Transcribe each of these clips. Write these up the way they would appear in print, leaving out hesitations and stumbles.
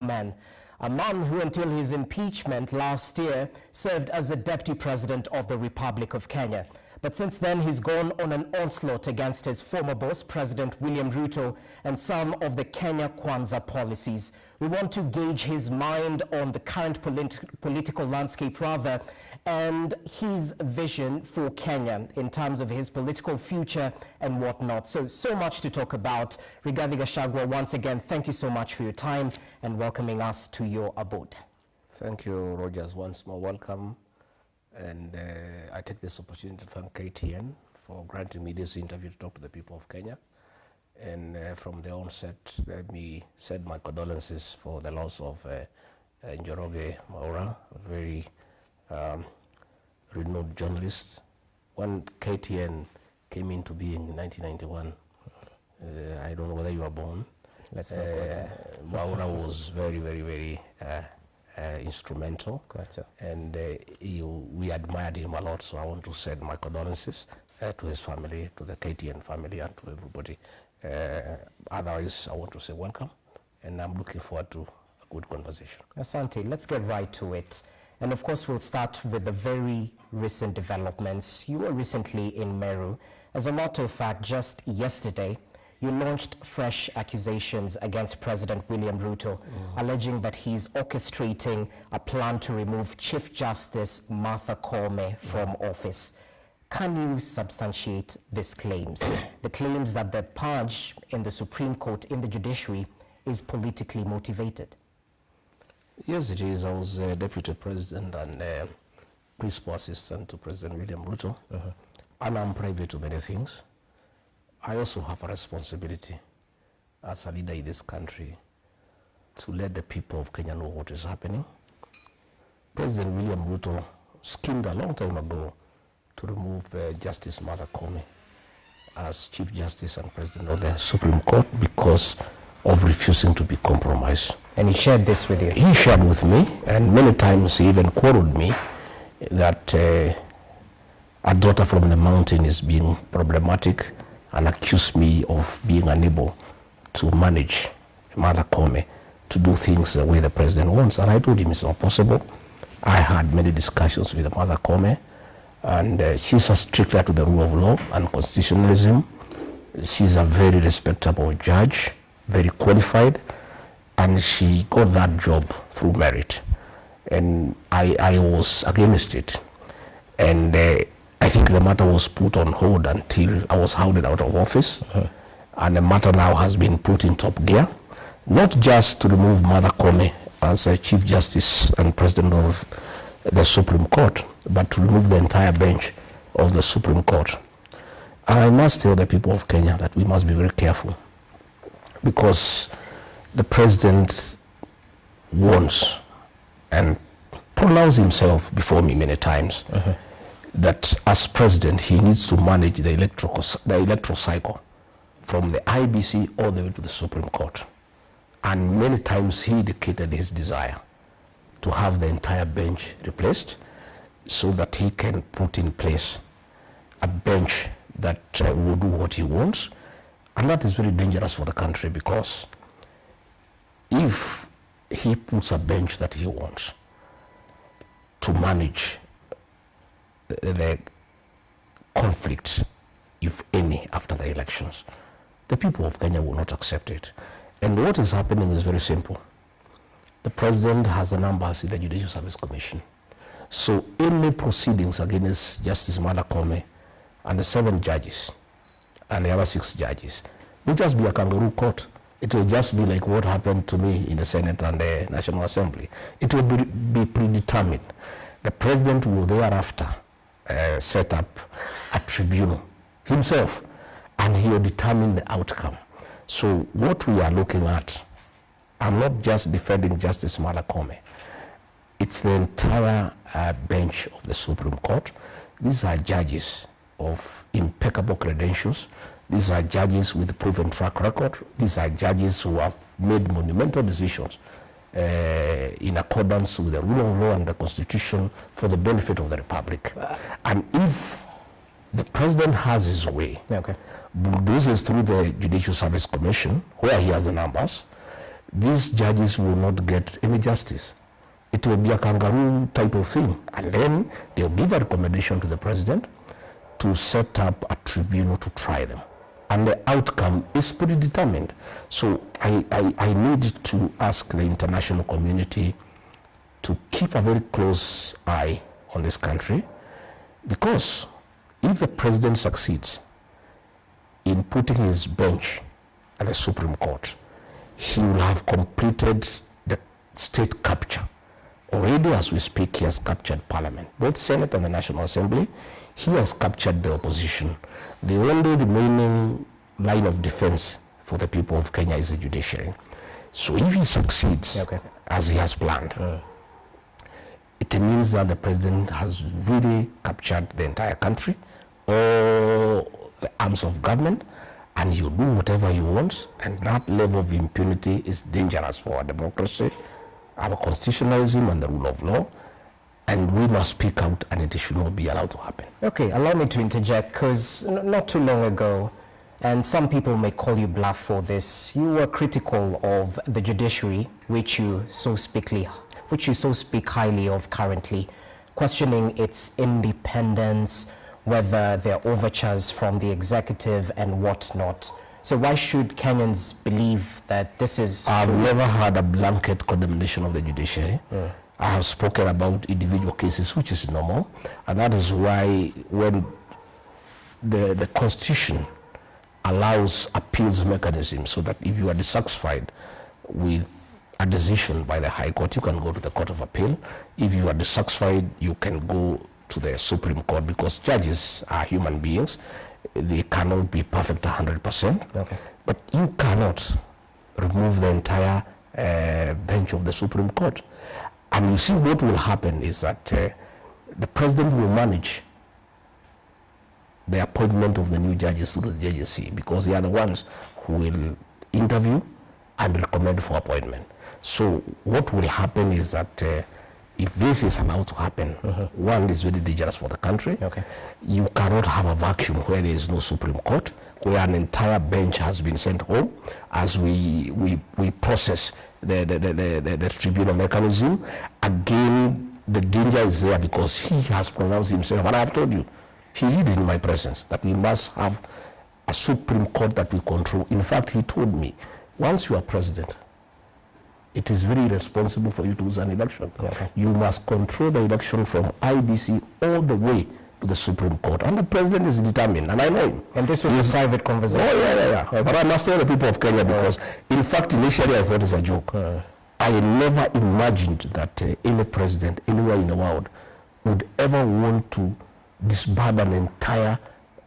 A man who until his impeachment last year served as the Deputy President of the Republic of Kenya. But since then, he's gone on an onslaught against his former boss, President William Ruto, and some of the Kenya Kwanza policies. We want to gauge his mind on the current political landscape, and his vision for Kenya in terms of his political future and whatnot. So much to talk about. Rigathi Gachagua, once again, thank you so much for your time and welcoming us to your abode. Thank you, Rogers. Once more, welcome. And I take this opportunity to thank KTN for granting me this interview to talk to the people of Kenya. And from the onset, let me send my condolences for the loss of Njoroge Mwaura, a very renowned journalist. When KTN came into being in 1991, I don't know whether you were born. Mwaura was very instrumental, and we admired him a lot. So I want to send my condolences to his family, to the KTN family, and to everybody. Otherwise, I want to say welcome, and I'm looking forward to a good conversation. Asante, let's get right to it. And of course, we'll start with the very recent developments. You were recently in Meru. As a matter of fact, just yesterday, you launched fresh accusations against President William Ruto, alleging that he's orchestrating a plan to remove Chief Justice Martha Koome from office. Can you substantiate these claims? The claims that the purge in the Supreme Court, in the judiciary, is politically motivated? Yes, it is. I was Deputy President and Principal Assistant to President William Ruto, and I'm privy to many things. I also have a responsibility as a leader in this country to let the people of Kenya know what is happening. President William Ruto schemed a long time ago to remove Justice Martha Koome as Chief Justice and President of the Supreme Court because of refusing to be compromised. And he shared this with you? He shared with me, and many times he even quarreled me that a daughter from the mountain is being problematic, and accused me of being unable to manage Martha Koome to do things the way the president wants. And I told him it's not possible. I had many discussions with Martha Koome, and she's a stickler to the rule of law and constitutionalism. She's a very respectable judge, very qualified, and she got that job through merit. And I was against it. And I think the matter was put on hold until I was hounded out of office. And the matter now has been put in top gear, not just to remove Martha Koome as a Chief Justice and President of the Supreme Court, but to remove the entire bench of the Supreme Court. And I must tell the people of Kenya that we must be very careful, because the president wants and pronounced himself before me many times that as president he needs to manage the electoral cycle from the IBC all the way to the Supreme Court. And many times he indicated his desire to have the entire bench replaced so that he can put in place a bench that will do what he wants. And that is very dangerous for the country, because if he puts a bench that he wants to manage the conflict, if any, after the elections, the people of Kenya will not accept it. And what is happening is very simple. The president has the numbers in the Judicial Service Commission. So any proceedings against Justice Martha Koome and the 7 judges and the other 6 judges will just be a kangaroo court. It will just be like what happened to me in the Senate and the National Assembly. It will be predetermined. The president will thereafter set up a tribunal himself, and he will determine the outcome. So what we are looking at, I'm not just defending Justice Martha Koome. It's the entire bench of the Supreme Court. These are judges of impeccable credentials. These are judges with proven track record. These are judges who have made monumental decisions in accordance with the rule of law and the Constitution for the benefit of the Republic. And if the president has his way, bulldozes through the Judicial Service Commission, where he has the numbers, these judges will not get any justice. It will be a kangaroo type of thing. And then they'll give a recommendation to the president to set up a tribunal to try them. And the outcome is predetermined. So I need to ask the international community to keep a very close eye on this country, because if the president succeeds in putting his bench at the Supreme Court, he will have completed the state capture. Already as we speak, he has captured Parliament, both Senate and the National Assembly. He has captured the opposition. The only remaining line of defense for the people of Kenya is the judiciary. So if he succeeds, as he has planned, it means that the president has really captured the entire country, all the arms of government, and he'll do whatever he wants, and that level of impunity is dangerous for our democracy, our constitutionalism, and the rule of law, and we must speak out, and it should not be allowed to happen. Okay, allow me to interject, because not too long ago, and some people may call you bluff for this, you were critical of the judiciary, which you so speak highly of currently, questioning its independence, whether there are overtures from the executive and whatnot. So why should Kenyans believe that this is I've never had a blanket condemnation of the judiciary. I have spoken about individual cases, which is normal, and that is why when the Constitution allows appeals mechanism, so that if you are dissatisfied with a decision by the High Court, you can go to the Court of Appeal. If you are dissatisfied, you can go to the Supreme Court, because judges are human beings. They cannot be perfect 100%. Okay. But you cannot remove the entire bench of the Supreme Court. And you see what will happen is that the president will manage the appointment of the new judges through the JJC, because they are the ones who will interview and recommend for appointment. So what will happen is that if this is allowed to happen, one, is very dangerous for the country. Okay. You cannot have a vacuum where there is no Supreme Court, where an entire bench has been sent home as we process the tribunal mechanism. Again, the danger is there, because he has pronounced himself, and I have told you, he did in my presence, that we must have a Supreme Court that we control. In fact, he told me, once you are president, it is very irresponsible for you to lose an election. Okay. You must control the election from IBC all the way to the Supreme Court. And the president is determined, and I know him. And this was a private conversation. Oh, yeah. Okay. But I must tell the people of Kenya, because in fact, initially I thought it's a joke. I never imagined that any president anywhere in the world would ever want to disband an entire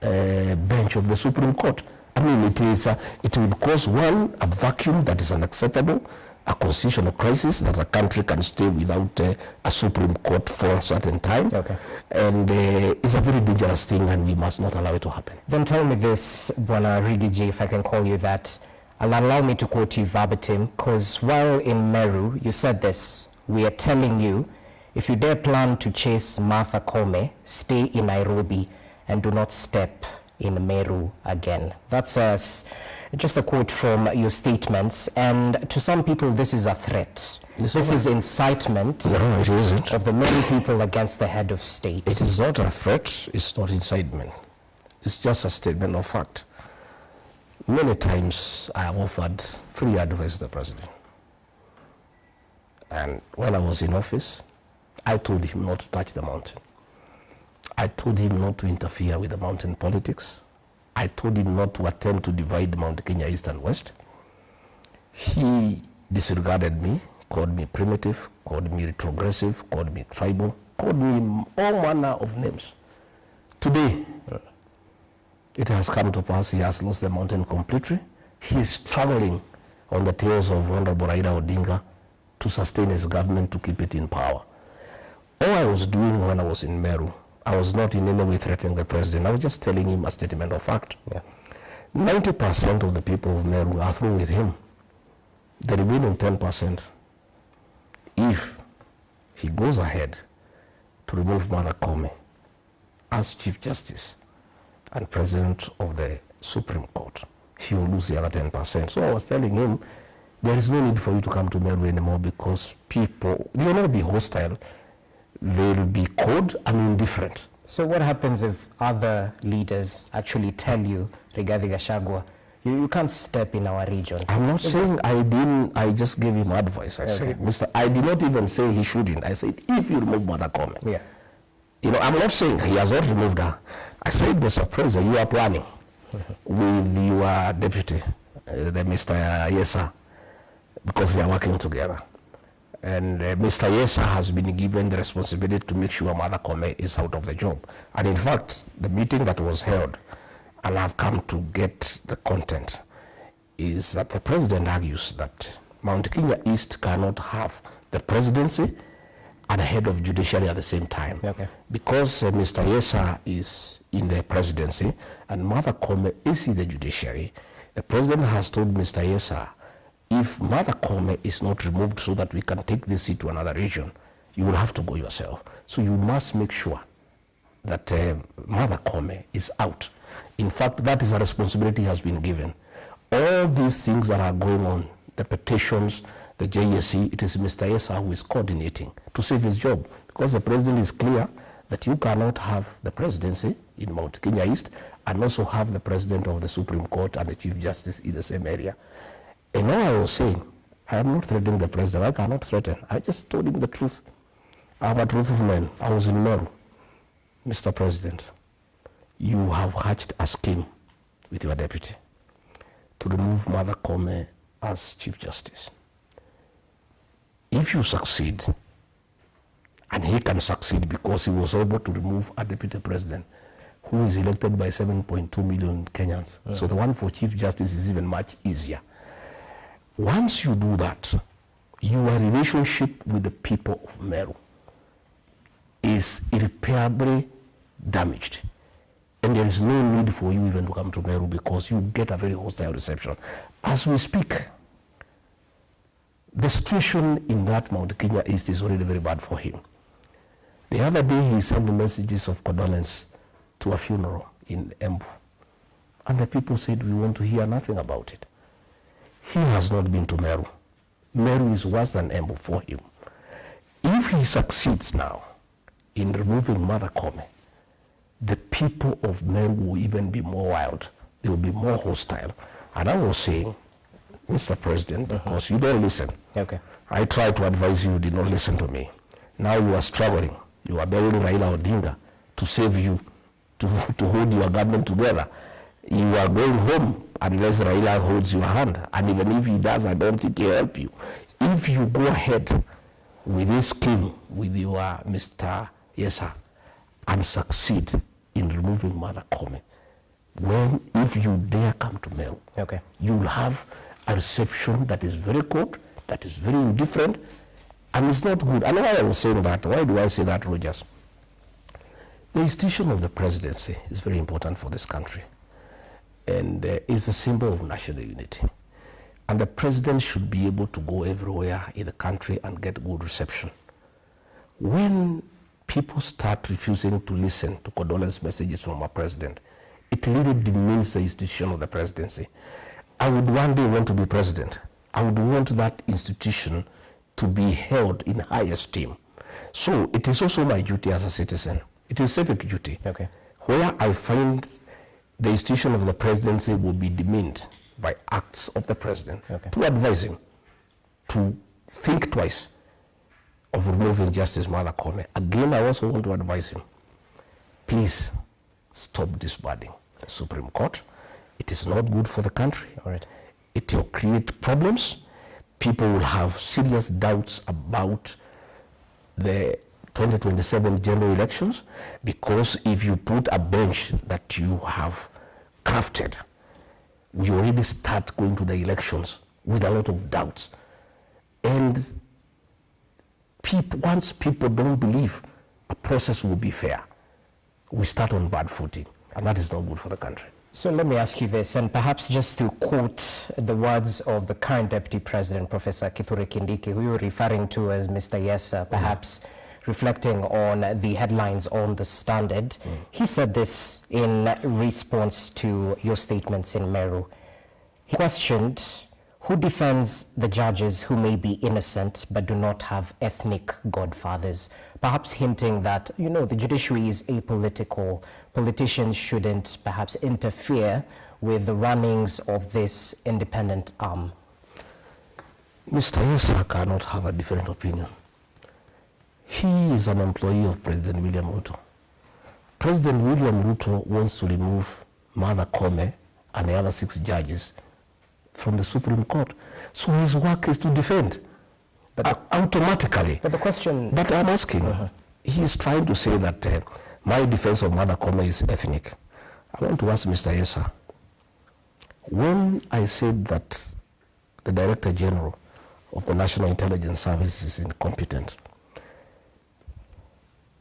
bench of the Supreme Court. I mean, it would cause, one, a vacuum that is unacceptable, a constitutional crisis, that a country can stay without a Supreme Court for a certain time. Okay. And it's a very dangerous thing, and we must not allow it to happen. Then tell me this, Bwana Rigathi, if I can call you that. Allow me to quote you verbatim, because while in Meru, you said this: "We are telling you, if you dare plan to chase Martha Koome, stay in Nairobi and do not step in Meru again." That's just a quote from your statements, and to some people this is a threat. This is incitement of the many people against the head of state. It is not a threat, it's not incitement. It's just a statement of fact. Many times I have offered free advice to the president. And when I was in office, I told him not to touch the mountain. I told him not to interfere with the mountain politics. I told him not to attempt to divide Mount Kenya East and West. He disregarded me, called me primitive, called me retrogressive, called me tribal, called me all manner of names. Today, it has come to pass, he has lost the mountain completely. He is struggling on the tails of Honorable Raila Odinga to sustain his government, to keep it in power. All I was doing when I was in Meru, I was not in any way threatening the president. I was just telling him a statement of fact. 90% of the people of Meru are through with him. The remaining 10%, if he goes ahead to remove Martha Koome as Chief Justice and President of the Supreme Court, he will lose the other 10%. So I was telling him, there is no need for you to come to Meru anymore because people, they will not be hostile, they'll be cold and indifferent. So what happens if other leaders actually tell you, Rigathi Gachagua, you can't step in our region? I'm not saying I didn't, I just gave him advice. I said, I did not even say he shouldn't. I said, if you remove Mother Kome. Yeah. You know, I'm not saying he has not removed her. I said, Mr. President, you are planning with your deputy, the Mr. Yesa, because they are working together. And Mr. Yesa has been given the responsibility to make sure Mother Kome is out of the job. And in fact, the meeting that was held, and I've come to get the content, is that the president argues that Mount Kenya East cannot have the presidency and head of judiciary at the same time. Okay. Because Mr. Yesa is in the presidency and Mother Kome is in the judiciary, the president has told Mr. Yesa, if Mother Kome is not removed so that we can take this seat to another region, you will have to go yourself. So you must make sure that Mother Kome is out. In fact, that is a responsibility has been given. All these things that are going on, the petitions, the JSC, it is Mr. Yesa who is coordinating to save his job, because the president is clear that you cannot have the presidency in Mount Kenya East and also have the president of the Supreme Court and the Chief Justice in the same area. And now I was saying, I am not threatening the president. I cannot threaten. I just told him the truth. I'm a truthful man. I was in Meru. Mr. President, you have hatched a scheme with your deputy to remove Mother Kome as Chief Justice. If you succeed, and he can succeed because he was able to remove a deputy president who is elected by 7.2 million Kenyans. So the one for Chief Justice is even much easier. Once you do that, your relationship with the people of Meru is irreparably damaged. And there is no need for you even to come to Meru because you get a very hostile reception. As we speak, the situation in that Mount Kenya East is already very bad for him. The other day he sent messages of condolence to a funeral in Embu. And the people said, we want to hear nothing about it. He has not been to Meru. Meru is worse than Embu for him. If he succeeds now in removing Mother Kome, the people of Meru will even be more wild. They will be more hostile. And I was saying, Mr. President, because you don't listen. Okay. I tried to advise you, you did not listen to me. Now you are struggling. You are begging Raila Odinga to save you, to hold your government together. You are going home unless Raila holds your hand. And even if he does, I don't think he'll help you. If you go ahead with this scheme with your Mr. Yesa and succeed in removing Mother Kome, if you dare come to Meru, you will have a reception that is very cold, that is very indifferent, and it's not good. And why I was saying that, why do I say that, Rogers? The institution of the presidency is very important for this country, and is a symbol of national unity. And the president should be able to go everywhere in the country and get good reception. When people start refusing to listen to condolence messages from our president, it really demeans the institution of the presidency. I would one day want to be president. I would want that institution to be held in high esteem. So it is also my duty as a citizen. It is civic duty. Where I find the institution of the presidency will be demeaned by acts of the president, to advise him to think twice of removing Justice Mother Kome. Again, I also want to advise him, please stop disbanding the Supreme Court. It is not good for the country. It will create problems. People will have serious doubts about the 2027 general elections, because if you put a bench that you have crafted, we already start going to the elections with a lot of doubts. And once people don't believe a process will be fair, we start on bad footing, and that is not good for the country. So let me ask you this, and perhaps just to quote the words of the current Deputy President, Professor Kithure Kindiki, who you're referring to as Mr. Yesa, perhaps reflecting on the headlines on The Standard. He said this in response to your statements in Meru. He questioned Who defends the judges who may be innocent but do not have ethnic godfathers? Perhaps hinting that, the judiciary is apolitical. Politicians shouldn't perhaps interfere with the runnings of this independent arm. Mr. Yesa cannot have a different opinion. He is an employee of President William Ruto. President William Ruto wants to remove Martha Koome and the other 6 judges from the Supreme Court. So his work is to defend, but automatically. But the question... But I'm asking, he is trying to say that my defense of Martha Koome is ethnic. I want to ask Mr. Yesa, when I said that the Director General of the National Intelligence Service is incompetent,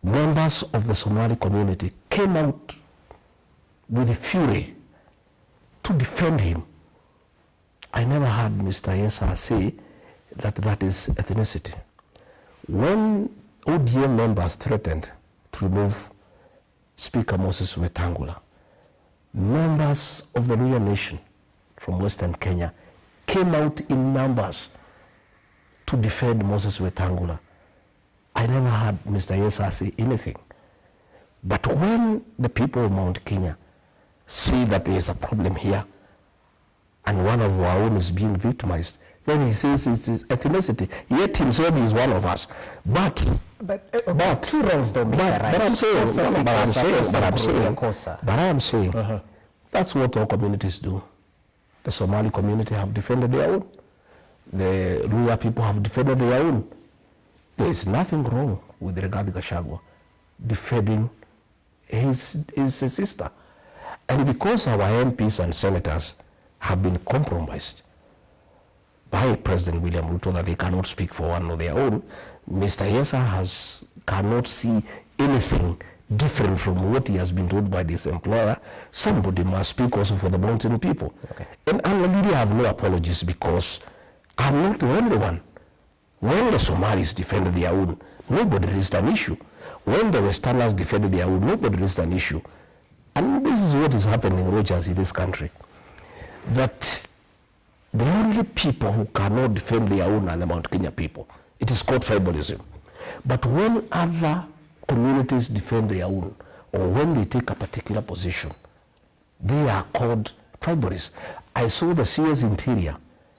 members of the Somali community came out with fury to defend him. I never heard Mr. Yesa say that that is ethnicity. When ODM members threatened to remove Speaker Moses Wetangula, members of the Luhya Nation from Western Kenya came out in numbers to defend Moses Wetangula. I never heard Mr. Yesa say anything. But when the people of Mount Kenya see that there is a problem here, and one of our own is being victimized, then he says it's ethnicity. Yet himself is one of us. But two wrongs don't make a right. But I'm saying, that's what all communities do. The Somali community have defended their own. The Luhya people have defended their own. There is nothing wrong with Rigathi Gachagua defending his sister. And because our MPs and senators have been compromised by President William Ruto that they cannot speak for one of their own, Mr. Yesa cannot see anything different from what he has been told by this employer. Somebody must speak also for the mountain people. Okay. And I really have no apologies because I'm not the only one. When the Somalis defended their own, nobody raised an issue. When the Westerners defended their own, nobody raised an issue. And this is what is happening, Rogers, in this country. That the only people who cannot defend their own are the Mount Kenya people. It is called tribalism. But when other communities defend their own, or when they take a particular position, they are called tribalists. I saw the CS Interior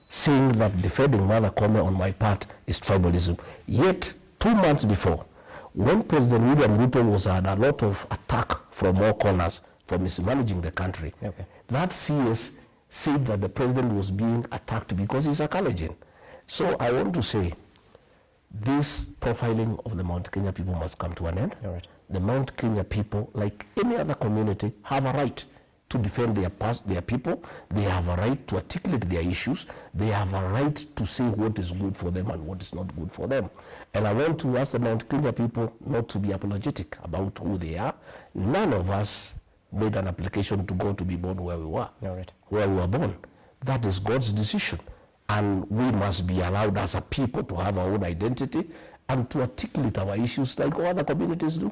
saying that defending Martha Koome on my part is tribalism. Yet, 2 months before, when President William Ruto was under a lot of attack from all corners for mismanaging the country, that CS said that the president was being attacked because he's a Kalenjin. So I want to say, this profiling of the Mount Kenya people must come to an end. The Mount Kenya people, like any other community, have a right to defend their people. They have a right to articulate their issues. They have a right to say what is good for them and what is not good for them. And I want to ask the Mount Kenya people not to be apologetic about who they are. None of us made an application to go to be born where we were, where we were born. That is God's decision. And we must be allowed as a people to have our own identity and to articulate our issues like all other communities do.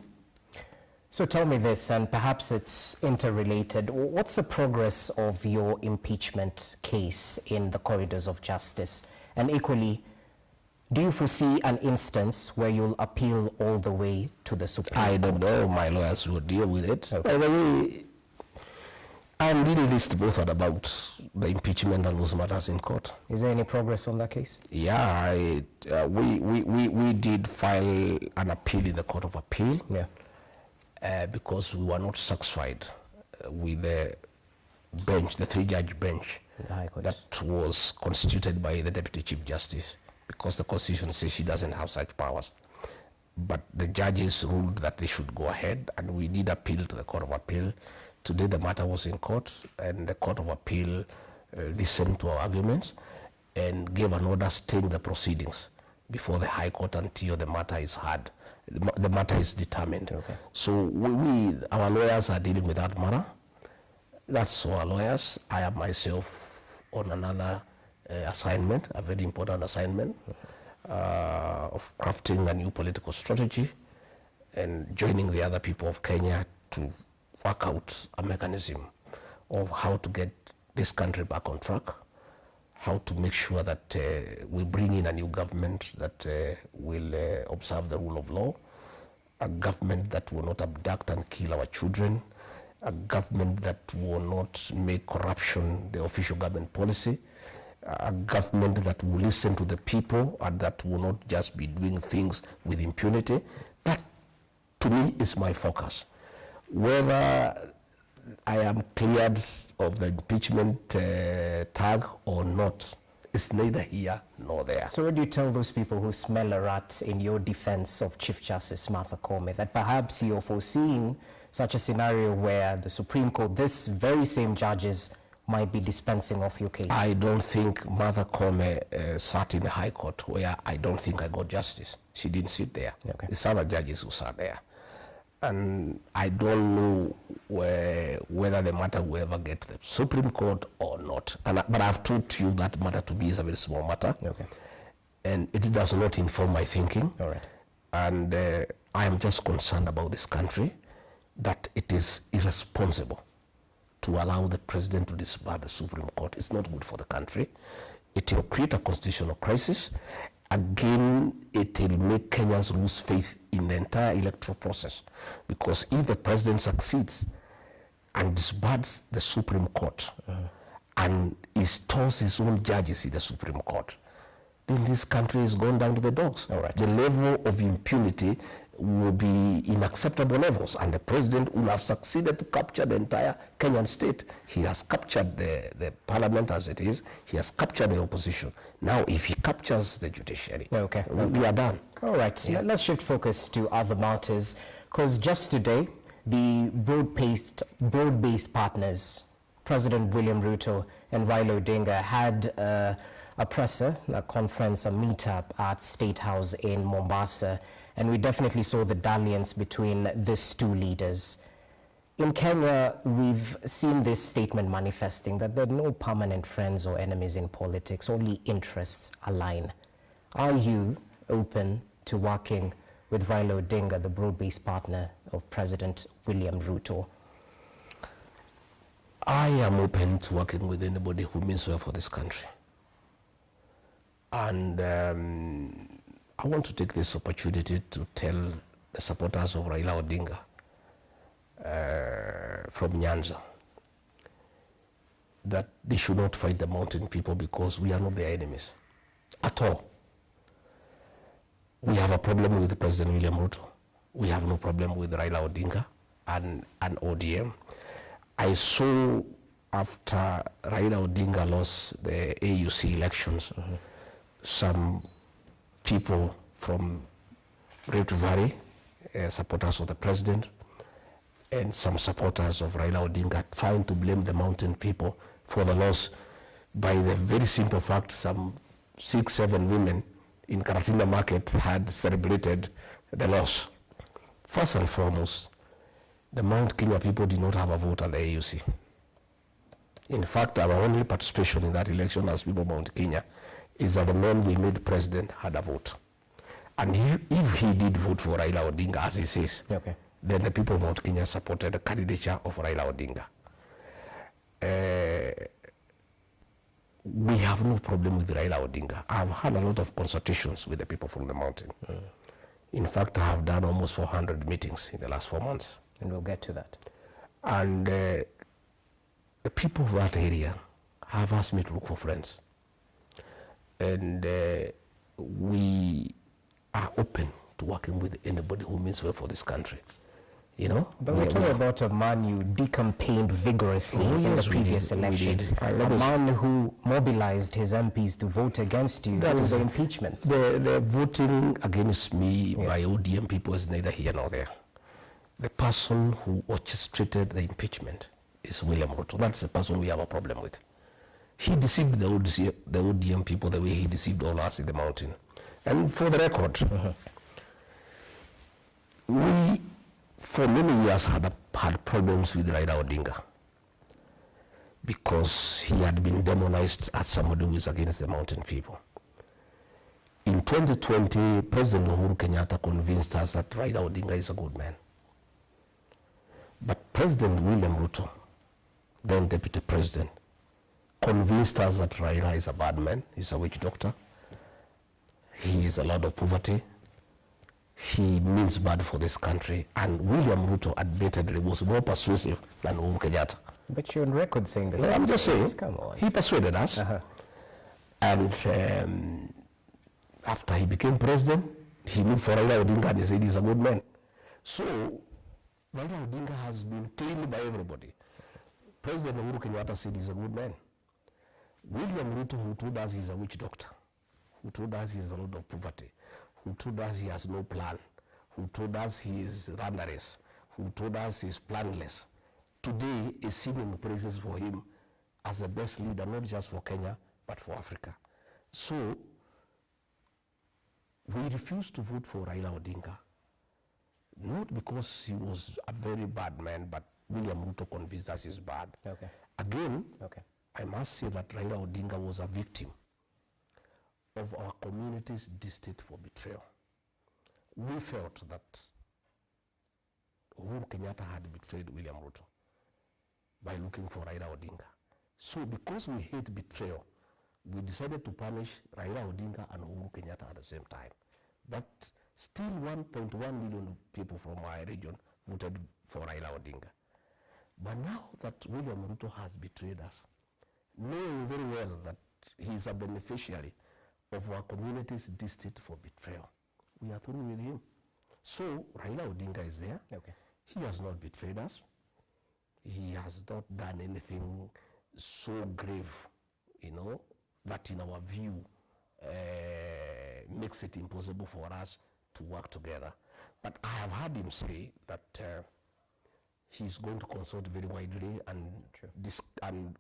So tell me this, and perhaps it's interrelated. What's the progress of your impeachment case in the corridors of justice? And equally, do you foresee an instance where you'll appeal all the way to the Supreme Court? I don't know. My lawyers will deal with it. By the way, I'm really list both about the impeachment and those matters in court. Is there any progress on that case? Yeah, we did file an appeal in the Court of Appeal. Because we were not satisfied with the bench, the 3-judge bench that was constituted by the Deputy Chief Justice, because the Constitution says she doesn't have such powers. But the judges ruled that they should go ahead, and we did appeal to the Court of Appeal. Today the matter was in court, and the Court of Appeal listened to our arguments and gave an order staying the proceedings before the High Court until the matter is heard. The matter is determined. So our lawyers are dealing with that matter. That's our lawyers. I am myself on another assignment, a very important assignment of crafting a new political strategy and joining the other people of Kenya to work out a mechanism of how to get this country back on track, how to make sure that we bring in a new government that will observe the rule of law, a government that will not abduct and kill our children, a government that will not make corruption the official government policy, a government that will listen to the people and that will not just be doing things with impunity. That, to me, is my focus. Whether I am cleared of the impeachment tag or not, it's neither here nor there. So what do you tell those people who smell a rat in your defense of Chief Justice Martha Koome, that perhaps you're foreseeing such a scenario where the Supreme Court, this very same judges, might be dispensing of your case? I don't think Martha Koome sat in the High Court where I don't think I got justice. She didn't sit there. Okay. It's other judges who sat there. And I don't know whether the matter will ever get to the Supreme Court or not. But I've told you that matter to me is a very small matter. Okay. And it does not inform my thinking. All right. And I am just concerned about this country, that it is irresponsible to allow the president to disband the Supreme Court. It's not good for the country. It will create a constitutional crisis. Again, it will make Kenyans lose faith in the entire electoral process. Because if the president succeeds and disbands the Supreme Court and installs his own judges in the Supreme Court, then this country is going down to the dogs. All right. The level of impunity will be in acceptable levels, and the president will have succeeded to capture the entire Kenyan state. He has captured the parliament as it is. He has captured the opposition. Now, if he captures the judiciary, okay, we are done. All right, yeah. Let's shift focus to other matters, because just today, the broad-based partners, President William Ruto and Raila Odinga, had a presser, a conference, a meetup at State House in Mombasa. And we definitely saw the dalliance between these two leaders. In Kenya, we've seen this statement manifesting that there are no permanent friends or enemies in politics, only interests align. Are you open to working with Raila Odinga, the broad-based partner of President William Ruto? I am open to working with anybody who means well for this country. And I want to take this opportunity to tell the supporters of Raila Odinga from Nyanza that they should not fight the mountain people, because we are not their enemies at all. We have a problem with President William Ruto. We have no problem with Raila Odinga and ODM. I saw after Raila Odinga lost the AUC elections, some people from Rift Valley, supporters of the president, and some supporters of Raila Odinga trying to blame the mountain people for the loss by the very simple fact some 6-7 women in Karatina Market had celebrated the loss. First and foremost, the Mount Kenya people did not have a vote at the AUC. In fact, our only participation in that election as people of Mount Kenya is that the man we made president had a vote. And if he did vote for Raila Odinga, as he says, okay, then the people of Mount Kenya supported the candidature of Raila Odinga. We have no problem with Raila Odinga. I've had a lot of consultations with the people from the mountain. In fact, I have done almost 400 meetings in the last 4 months. And we'll get to that. And the people of that area have asked me to look for friends. And we are open to working with anybody who means well for this country. You know? But we're talking about a man you decampaigned vigorously in the previous election. A man who mobilized his MPs to vote against you in the impeachment. The voting against me by ODM people is neither here nor there. The person who orchestrated the impeachment is William Ruto. That's the person we have a problem with. He deceived the ODM people the way he deceived all us in the mountain. And for the record, we, for many years, had problems with Raila Odinga because he had been demonized as somebody who is against the mountain people. In 2020, President Uhuru Kenyatta convinced us that Raila Odinga is a good man. But President William Ruto, then Deputy President, convinced us that Raila is a bad man, he's a witch doctor, he is a lot of poverty, he means bad for this country, and William Ruto admittedly was more persuasive than Uhuru Kenyatta. But you're on record saying this. No, I'm just saying, come on. He persuaded us, and after he became president, he looked for Raila Odinga and he said he's a good man. So, Raila Odinga has been claimed by everybody. President Uhuru Kenyatta said he's a good man. William Ruto, who told us he's a witch doctor, who told us he's a lot of poverty, who told us he has no plan, who told us he is runnerless, who told us he's planless, today is singing praises for him as the best leader, not just for Kenya, but for Africa. So, we refused to vote for Raila Odinga, not because he was a very bad man, but William Ruto convinced us he's bad. Okay. Again, I must say that Raila Odinga was a victim of our community's distaste for betrayal. We felt that Uhuru Kenyatta had betrayed William Ruto by looking for Raila Odinga. So because we hate betrayal, we decided to punish Raila Odinga and Uhuru Kenyatta at the same time. But still 1.1 million people from our region voted for Raila Odinga. But now that William Ruto has betrayed us, knowing very well that he is a beneficiary of our community's distaste for betrayal, we are through with him. So Raila Odinga is there. Okay. He has not betrayed us. He has not done anything so grave, you know, that in our view makes it impossible for us to work together. But I have heard him say that he's going to consult very widely and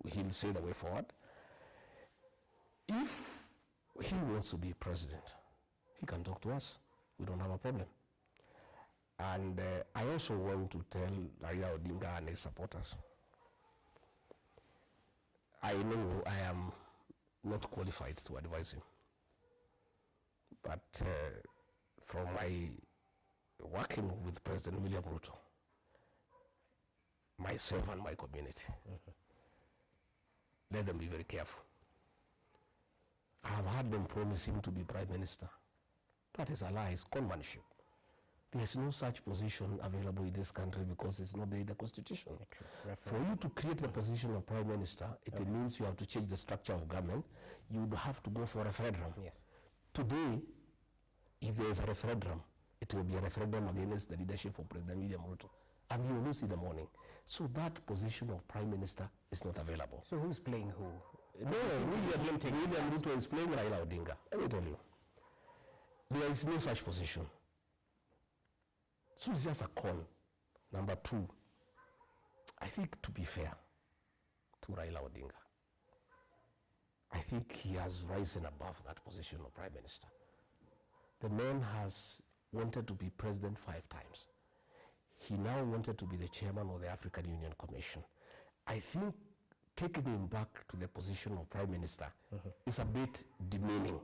he'll say the way forward. If he wants to be president, he can talk to us. We don't have a problem. And I also want to tell Raila Odinga and his supporters, I know I am not qualified to advise him, but from my working with President William Ruto, myself and my community, let them be very careful. I have heard them promise him to be Prime Minister. That is a lie, it's conmanship. There is no such position available in this country because it's not in the Constitution. For you to create the position of Prime Minister, it means you have to change the structure of government. You would have to go for a referendum. Yes. Today, if there is a referendum, it will be a referendum against the leadership of President William Ruto. And you will lose in the morning. So that position of Prime Minister is not available. So who's playing who? No, William Ruto is playing Raila Odinga. Let me tell you. There is no such position. So it's just a con. Number two, I think to be fair to Raila Odinga, I think he has risen above that position of Prime Minister. The man has wanted to be president 5 times. He now wanted to be the chairman of the African Union Commission. I think taking him back to the position of Prime Minister is a bit demeaning.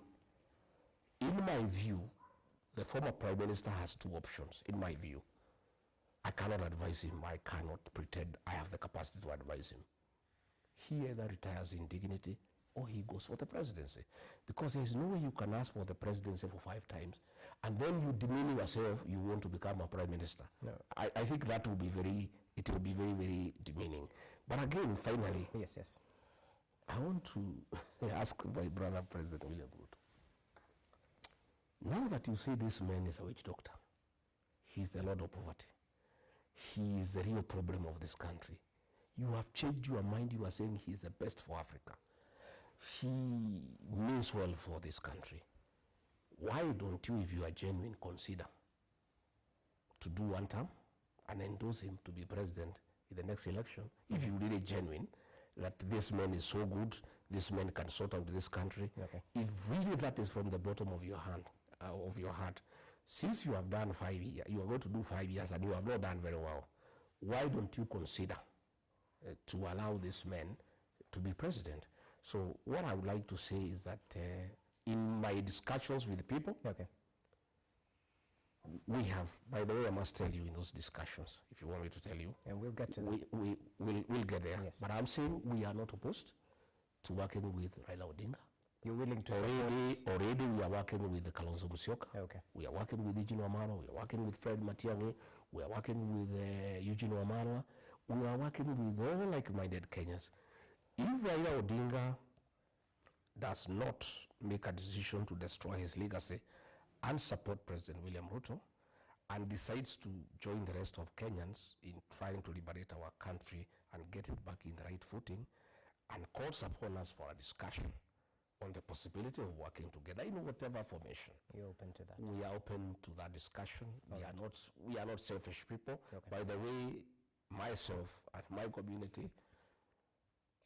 In my view, the former Prime Minister has 2 options, in my view. I cannot advise him. I cannot pretend I have the capacity to advise him. He either retires in dignity or he goes for the presidency. Because there's no way you can ask for the presidency for 5 times and then you demean yourself, you want to become a Prime Minister. No. I think that will be very, it will be very, very demeaning. But again, finally, yes. I want to ask my brother, President William Ruto. Now that you say this man is a witch doctor, he's the Lord of poverty, he is the real problem of this country, you have changed your mind, you are saying he is the best for Africa, he means well for this country. Why don't you, if you are genuine, consider to do 1 term and endorse him to be president in the next election? If you're really genuine that this man is so good, this man can sort out this country, if really that is from the bottom of your hand, of your heart, since you have done 5 years, you are going to do 5 years and you have not done very well, why don't you consider to allow this man to be president? So what I would like to say is that in my discussions with people, we have, by the way, I must tell you in those discussions, if you want me to tell you. And we'll get to that. We'll get there. Yes. But I'm saying we are not opposed. to working with Raila Odinga. You're willing to support? Already we are working with Kalonzo Musyoka. Okay. We are working with Eugene Wamalwa. We are working with Fred Matiang'i. We are working with Eugene Wamalwa. We are working with all like-minded Kenyans. If Raila Odinga does not make a decision to destroy his legacy and support President William Ruto, and decides to join the rest of Kenyans in trying to liberate our country and get it back in the right footing, and calls upon us for a discussion on the possibility of working together in whatever formation. You're open to that? We are open to that discussion. Okay. We are not selfish people. Okay. By the way, myself and my community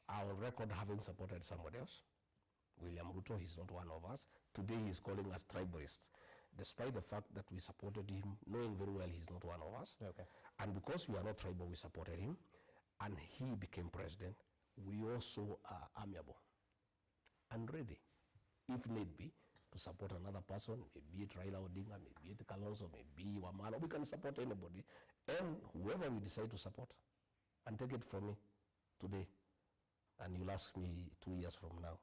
are on record having supported somebody else. William Ruto, he's not one of us. Today he's calling us tribalists, despite the fact that we supported him, knowing very well he's not one of us. Okay. And because we are not tribal, we supported him, and he became president. We also are amiable and ready, if need be, to support another person, maybe it Raila Odinga, maybe it Kalonzo, maybe Wamalwa. We can support anybody, and whoever we decide to support. And take it from me today, and you'll ask me 2 years from now.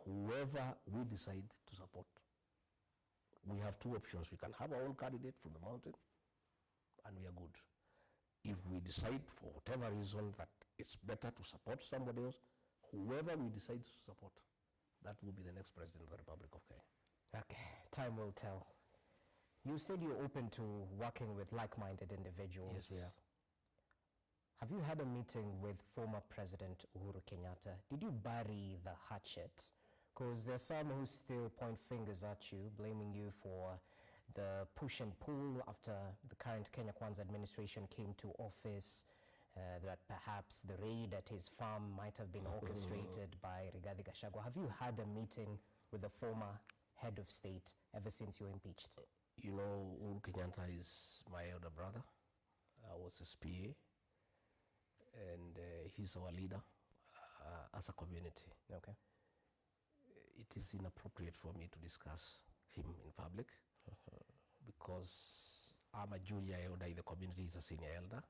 Whoever we decide to support, we have two options. We can have our own candidate from the mountain, and we are good. If we decide for whatever reason that it's better to support somebody else, whoever we decide to support, that will be the next president of the Republic of Kenya. Okay, time will tell. You said you're open to working with like-minded individuals. Yes. Yeah. Have you had a meeting with former President Uhuru Kenyatta? Did you bury the hatchet? Because there's some who still point fingers at you, blaming you for the push and pull after the current Kenya Kwanza administration came to office, that perhaps the raid at his farm might have been orchestrated by Rigathi Gachagua. Have you had a meeting with the former head of state ever since you were impeached? You know, Uhuru Kenyatta is my elder brother. I was his PA, and he's our leader as a community. Okay. It is inappropriate for me to discuss him in public because I'm a junior elder in the community, he's a senior elder,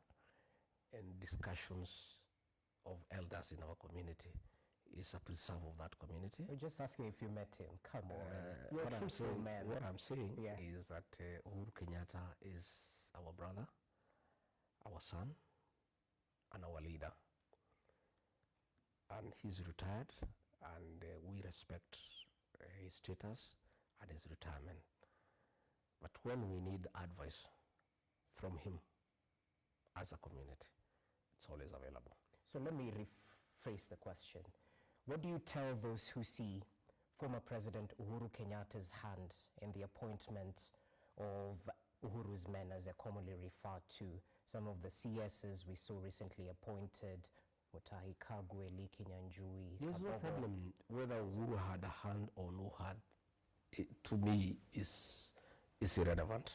and discussions of elders in our community is a preserve of that community. We're just asking if you met him. Come on. You're a truthful man. What I'm saying is that Uhuru Kenyatta is our brother, our son, and our leader. And he's retired, and we respect his status and his retirement. But when we need advice from him as a community, it's always available. So let me rephrase the question. What do you tell those who see former President Uhuru Kenyatta's hand in the appointment of Uhuru's men, as they're commonly referred to? Some of the CSs we saw recently appointed, Mutahi Kagwe, Liki Nyanjui. There's no problem whether Uhuru had a hand or no hand. It, to me, is irrelevant.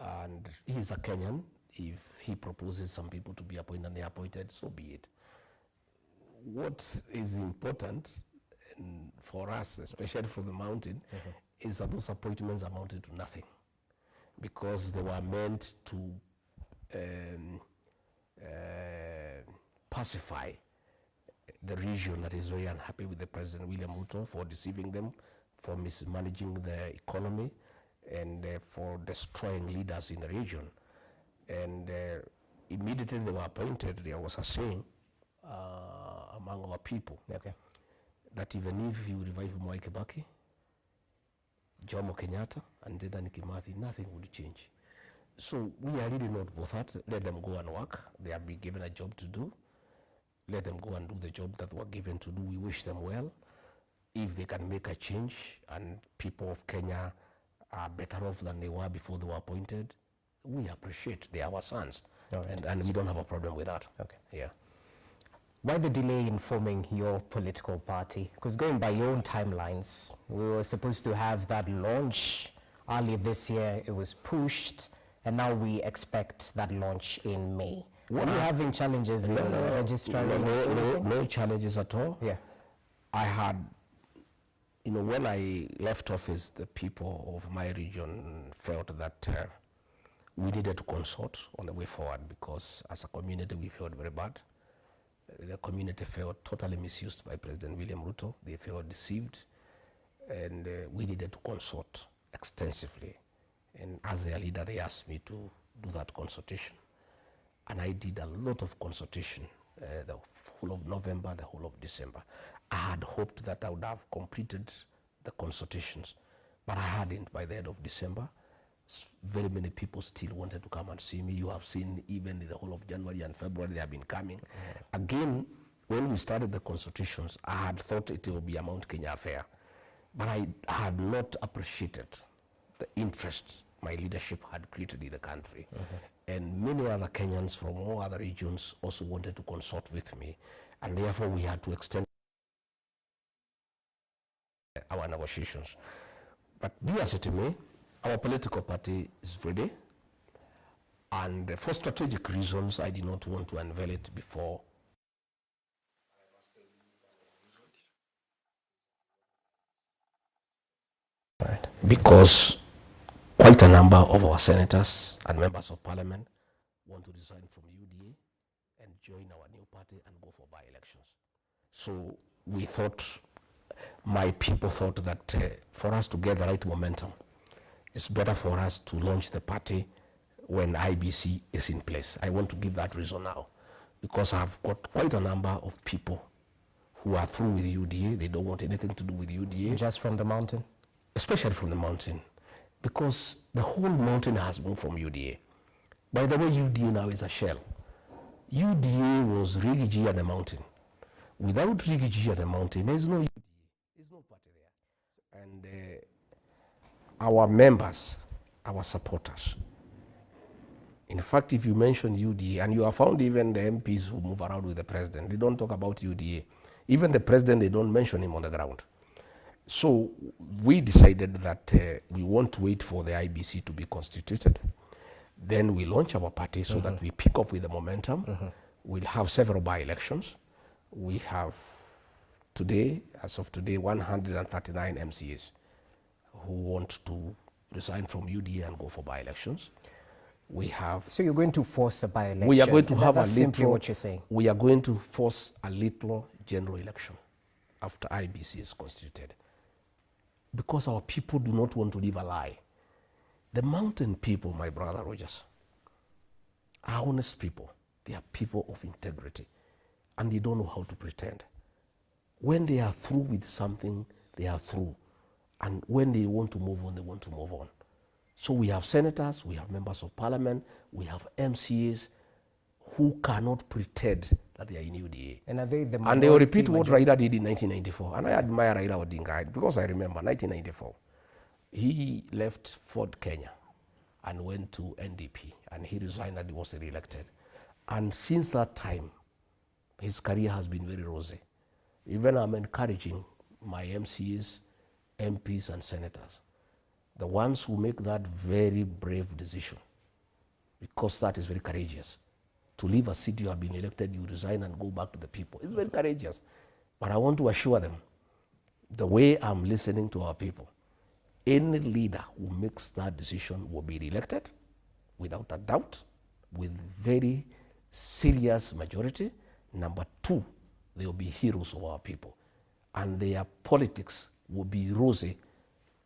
And he's a Kenyan. If he proposes some people to be appointed and they are appointed, so be it. What is important for us, especially for the mountain, is that those appointments amounted to nothing, because they were meant to pacify the region that is very unhappy with the President William Ruto for deceiving them, for mismanaging the economy, and for destroying leaders in the region. And immediately they were appointed, there was a saying among our people that even if you revive Mwai Kibaki, Jomo Kenyatta, and Dedan Kimathi, nothing would change. So we are really not bothered. Let them go and work. They have been given a job to do. Let them go and do the job that they were given to do. We wish them well. If they can make a change and people of Kenya are better off than they were before they were appointed, we appreciate. They are our sons. Right. And we don't have a problem with that. Okay. Yeah. Why the delay in forming your political party? Because going by your own timelines, we were supposed to have that launch early this year. It was pushed, and now we expect that launch in May. Are you having challenges in registering? No challenges at all. Yeah. I had, when I left office, the people of my region felt that we needed to consult on the way forward, because as a community we felt very bad. The community felt totally misused by President William Ruto. They felt deceived, and we needed to consult extensively. And as their leader, they asked me to do that consultation. And I did a lot of consultation, the whole of November, the whole of December. I had hoped that I would have completed the consultations, but I hadn't by the end of December. Very many people still wanted to come and see me. You have seen even in the whole of January and February, they have been coming. Again, when we started the consultations, I had thought it would be a Mount Kenya affair, but I had not appreciated the interest my leadership had created in the country. And many other Kenyans from all other regions also wanted to consult with me, and therefore we had to extend our negotiations. But be as it may, our political party is ready, and for strategic reasons, I did not want to unveil it before. Right. Because quite a number of our senators and members of parliament want to resign from UDA and join our new party and go for by-elections. So we thought, my people thought that for us to get the right momentum, it's better for us to launch the party when IBC is in place. I want to give that reason now, because I've got quite a number of people who are through with UDA. They don't want anything to do with UDA. Just from the mountain? Especially from the mountain, because the whole mountain has moved from UDA. By the way, UDA now is a shell. UDA was Rigathi at the mountain. Without Rigathi at the mountain, there's no UDA. There's no party there. And our members, our supporters, in fact, if you mention UDA, and you have found even the MPs who move around with the president, they don't talk about UDA. Even the president, they don't mention him on the ground. So we decided that we want to wait for the IBC to be constituted. Then we launch our party so that we pick up with the momentum. We'll have several by-elections. We have today, as of today, 139 MCAs who want to resign from UDA and go for by-elections. We have. So you're going to force a by-election? We are going to have a little. Simply what you're saying. We are going to force a little general election after IBC is constituted, because our people do not want to live a lie. The mountain people, my brother Rogers, are honest people. They are people of integrity, and they don't know how to pretend. When they are through with something, they are through. And when they want to move on, they want to move on. So we have senators, we have members of parliament, we have MCAs who cannot pretend that they are in UDA. And are they the and they will repeat what Raila did in 1994. And I admire Raila Odinga because I remember 1994. He left Ford Kenya and went to NDP, and he resigned and he was re-elected. And since that time, his career has been very rosy. Even I'm encouraging my MCAs, MPs and senators, the ones who make that very brave decision, because that is very courageous. To leave a seat you have been elected, you resign and go back to the people. It's very courageous. But I want to assure them, the way I'm listening to our people, any leader who makes that decision will be re-elected without a doubt, with very serious majority. Number two, they will be heroes of our people. And their politics will be rosy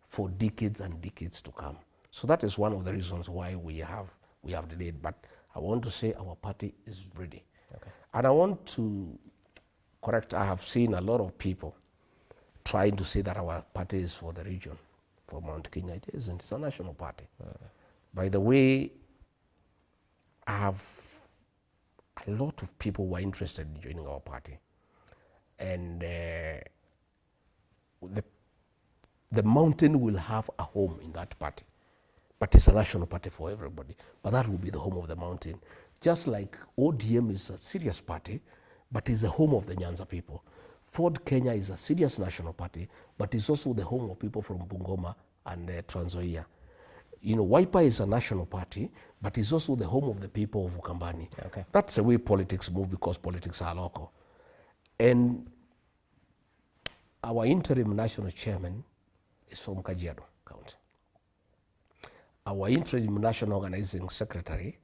for decades and decades to come. So that is one of the reasons why we have delayed. But I want to say our party is ready. Okay. And I want to correct, I have seen a lot of people trying to say that our party is for the region, for Mount Kenya. It isn't, it's a national party. By the way, I have a lot of people who are interested in joining our party. And the mountain will have a home in that party. But it's a national party for everybody. But that will be the home of the mountain. Just like ODM is a serious party, but is the home of the Nyanza people. Ford Kenya is a serious national party, but it's also the home of people from Bungoma and Trans Nzoia. You know, Wiper is a national party, but it's also the home of the people of Ukambani. Okay. That's the way politics move, because politics are local. And our interim national chairman is from Kajiado County. Our interim national organizing secretary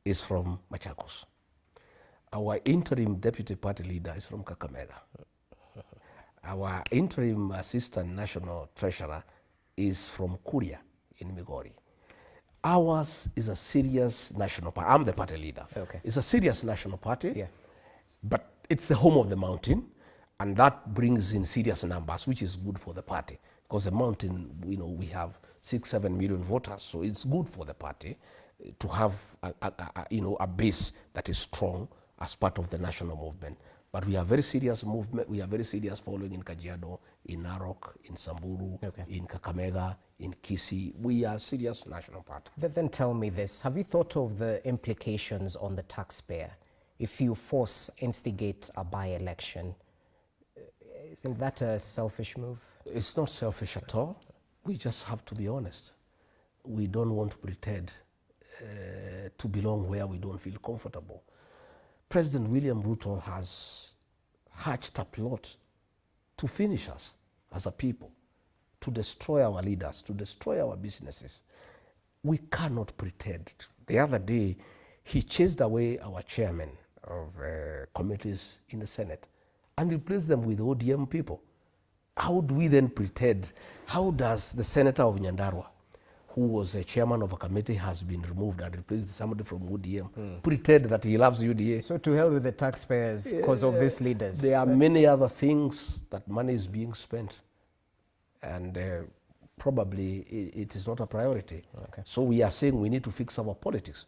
is from Machakos. Our interim deputy party leader is from Kakamega. Our interim assistant national treasurer is from Kuria in Migori. Ours is a serious national party. I'm the party leader. Okay. It's a serious national party, Yeah. but it's the home of the mountain, and that brings in serious numbers, which is good for the party. Because the mountain, we have 6-7 million voters, so it's good for the party to have a base that is strong as part of the national movement. But we have very serious movement. We have very serious following in Kajiado, in Narok, in Samburu, Okay. in Kakamega, in Kisii. We are a serious national party. Then tell me this. Have you thought of the implications on the taxpayer if you instigate a by-election? Isn't that a selfish move? It's not selfish at all. We just have to be honest. We don't want to pretend to belong where we don't feel comfortable. President William Ruto has hatched a plot to finish us as a people, to destroy our leaders, to destroy our businesses. We cannot pretend. The other day, he chased away our chairman of committees in the Senate and replaced them with ODM people. How do we then pretend? How does the senator of Nyandarua, who was a chairman of a committee, has been removed and replaced somebody from UDM, pretend that he loves UDA? So to hell with the taxpayers because of these leaders. There are many other things that money is being spent, and probably it is not a priority. Okay. So we are saying we need to fix our politics.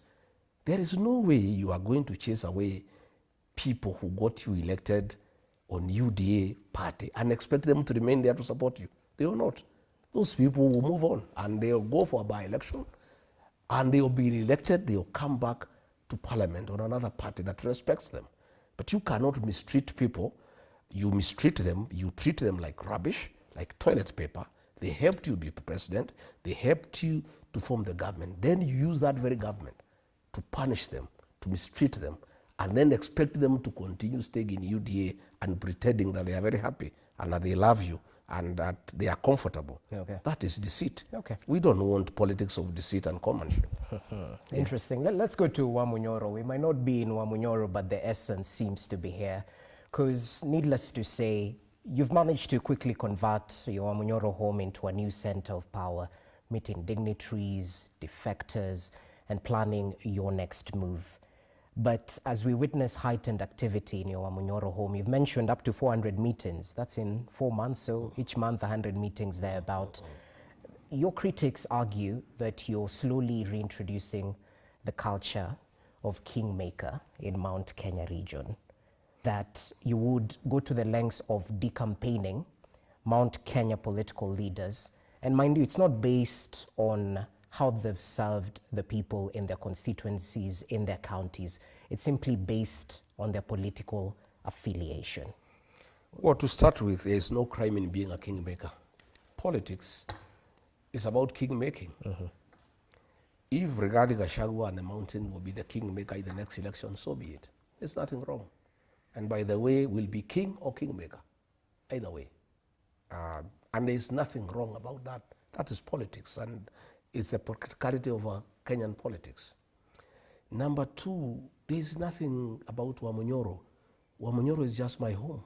There is no way you are going to chase away people who got you elected on UDA party and expect them to remain there to support you. They will not. Those people will move on and they'll go for a by-election and they'll be elected. They'll come back to parliament on another party that respects them. But you cannot mistreat people. You mistreat them. You treat them like rubbish, like toilet paper. They helped you be president. They helped you to form the government. Then you use that very government to punish them, to mistreat them, and then expect them to continue staying in UDA and pretending that they are very happy and that they love you and that they are comfortable. Okay. That is deceit. Okay. We don't want politics of deceit and commanship. Interesting. Let's go to Wamunyoro. We might not be in Wamunyoro, but the essence seems to be here. Because needless to say, you've managed to quickly convert your Wamunyoro home into a new center of power, meeting dignitaries, defectors, and planning your next move. But as we witness heightened activity in your Wamunyoro home, you've mentioned up to 400 meetings. That's in 4 months, so each month 100 meetings thereabout. Your critics argue that you're slowly reintroducing the culture of kingmaker in Mount Kenya region, that you would go to the lengths of decampaigning Mount Kenya political leaders. And mind you, it's not based on how they've served the people in their constituencies, in their counties. It's simply based on their political affiliation. Well, to start with, there is no crime in being a kingmaker. Politics is about kingmaking. If Rigathi Gachagua and the mountain will be the kingmaker in the next election, so be it. There's nothing wrong. And by the way, we'll be king or kingmaker, either way. And there's nothing wrong about that. That is politics, and it's the practicality of Kenyan politics. Number two, there's nothing about Wamunyoro. Wamunyoro is just my home.